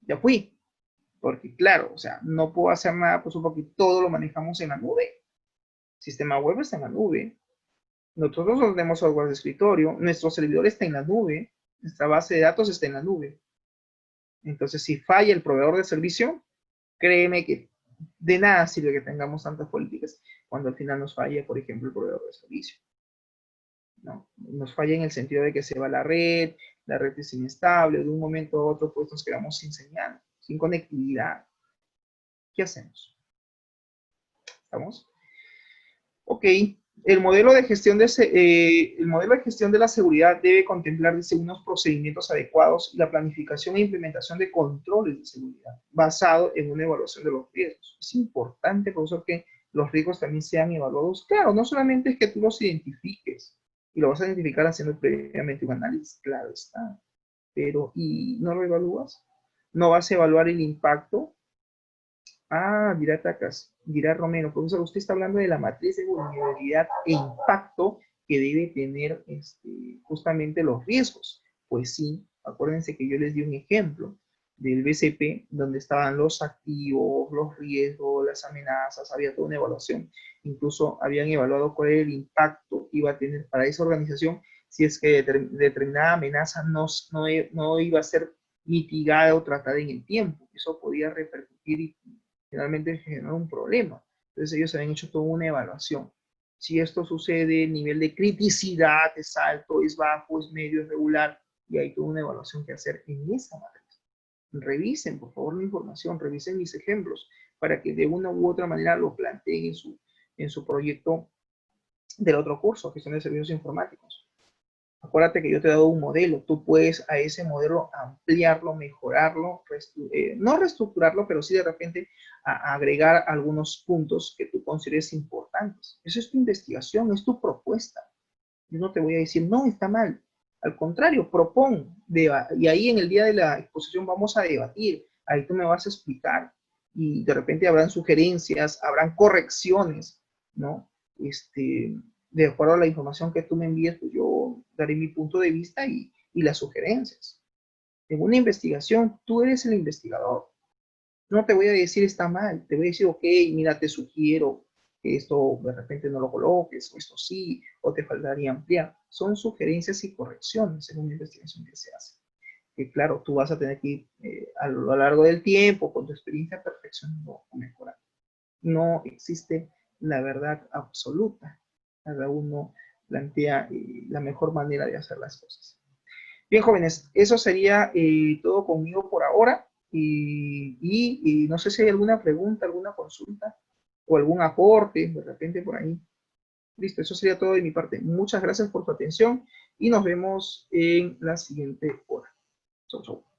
[SPEAKER 1] ya fui. Porque claro, o sea, no puedo hacer nada, pues porque todo lo manejamos en la nube. El sistema web está en la nube. Nosotros no tenemos software de escritorio. Nuestro servidor está en la nube. Nuestra base de datos está en la nube. Entonces, si falla el proveedor de servicio, créeme que de nada sirve que tengamos tantas políticas cuando al final nos falla, por ejemplo, el proveedor de servicio. ¿No? Nos falla en el sentido de que se va la red es inestable, de un momento a otro pues nos quedamos sin señal, sin conectividad. ¿Qué hacemos? ¿Estamos? Ok, el modelo de gestión de la seguridad debe contemplar dice, unos procedimientos adecuados y la planificación e implementación de controles de seguridad basado en una evaluación de los riesgos. Es importante, profesor, que los riesgos también sean evaluados. Claro, no solamente es que tú los identifiques y lo vas a identificar haciendo previamente un análisis, claro está, pero ¿y no lo evalúas? ¿No vas a evaluar el impacto? Ah, dirá Tacas, dirá Romero, profesor, usted está hablando de la matriz de vulnerabilidad e impacto que debe tener justamente los riesgos. Pues sí, acuérdense que yo les di un ejemplo del BCP, donde estaban los activos, los riesgos, las amenazas, había toda una evaluación. Incluso habían evaluado cuál era el impacto que iba a tener para esa organización si es que determinada amenaza no iba a ser mitigada o tratada en el tiempo. Eso podía repercutir y finalmente generó un problema. Entonces ellos habían hecho toda una evaluación. Si esto sucede, el nivel de criticidad es alto, es bajo, es medio, es regular, y hay toda una evaluación que hacer en esa matriz. Revisen, por favor, la información, revisen mis ejemplos, para que de una u otra manera lo planteen en su proyecto del otro curso, gestión de servicios informáticos. Acuérdate que yo te he dado un modelo, tú puedes a ese modelo ampliarlo, mejorarlo, no reestructurarlo, pero sí de repente agregar algunos puntos que tú consideres importantes. Eso es tu investigación, es tu propuesta. Yo no te voy a decir, no, está mal. Al contrario, propón, y ahí en el día de la exposición vamos a debatir, ahí tú me vas a explicar, y de repente habrán sugerencias, habrán correcciones, ¿no? de acuerdo a la información que tú me envíes, pues yo daré mi punto de vista y las sugerencias. En una investigación, tú eres el investigador. No te voy a decir está mal, te voy a decir, ok, mira, te sugiero que esto de repente no lo coloques, o esto sí, o te faltaría ampliar. Son sugerencias y correcciones en una investigación que se hace. Que claro, tú vas a tener que ir a lo largo del tiempo, con tu experiencia, perfeccionando o mejorando. No existe la verdad absoluta. Cada uno plantea la mejor manera de hacer las cosas. Bien, jóvenes, eso sería todo conmigo por ahora. Y no sé si hay alguna pregunta, alguna consulta o algún aporte de repente por ahí. Listo, eso sería todo de mi parte. Muchas gracias por su atención y nos vemos en la siguiente hora. Chau, chau.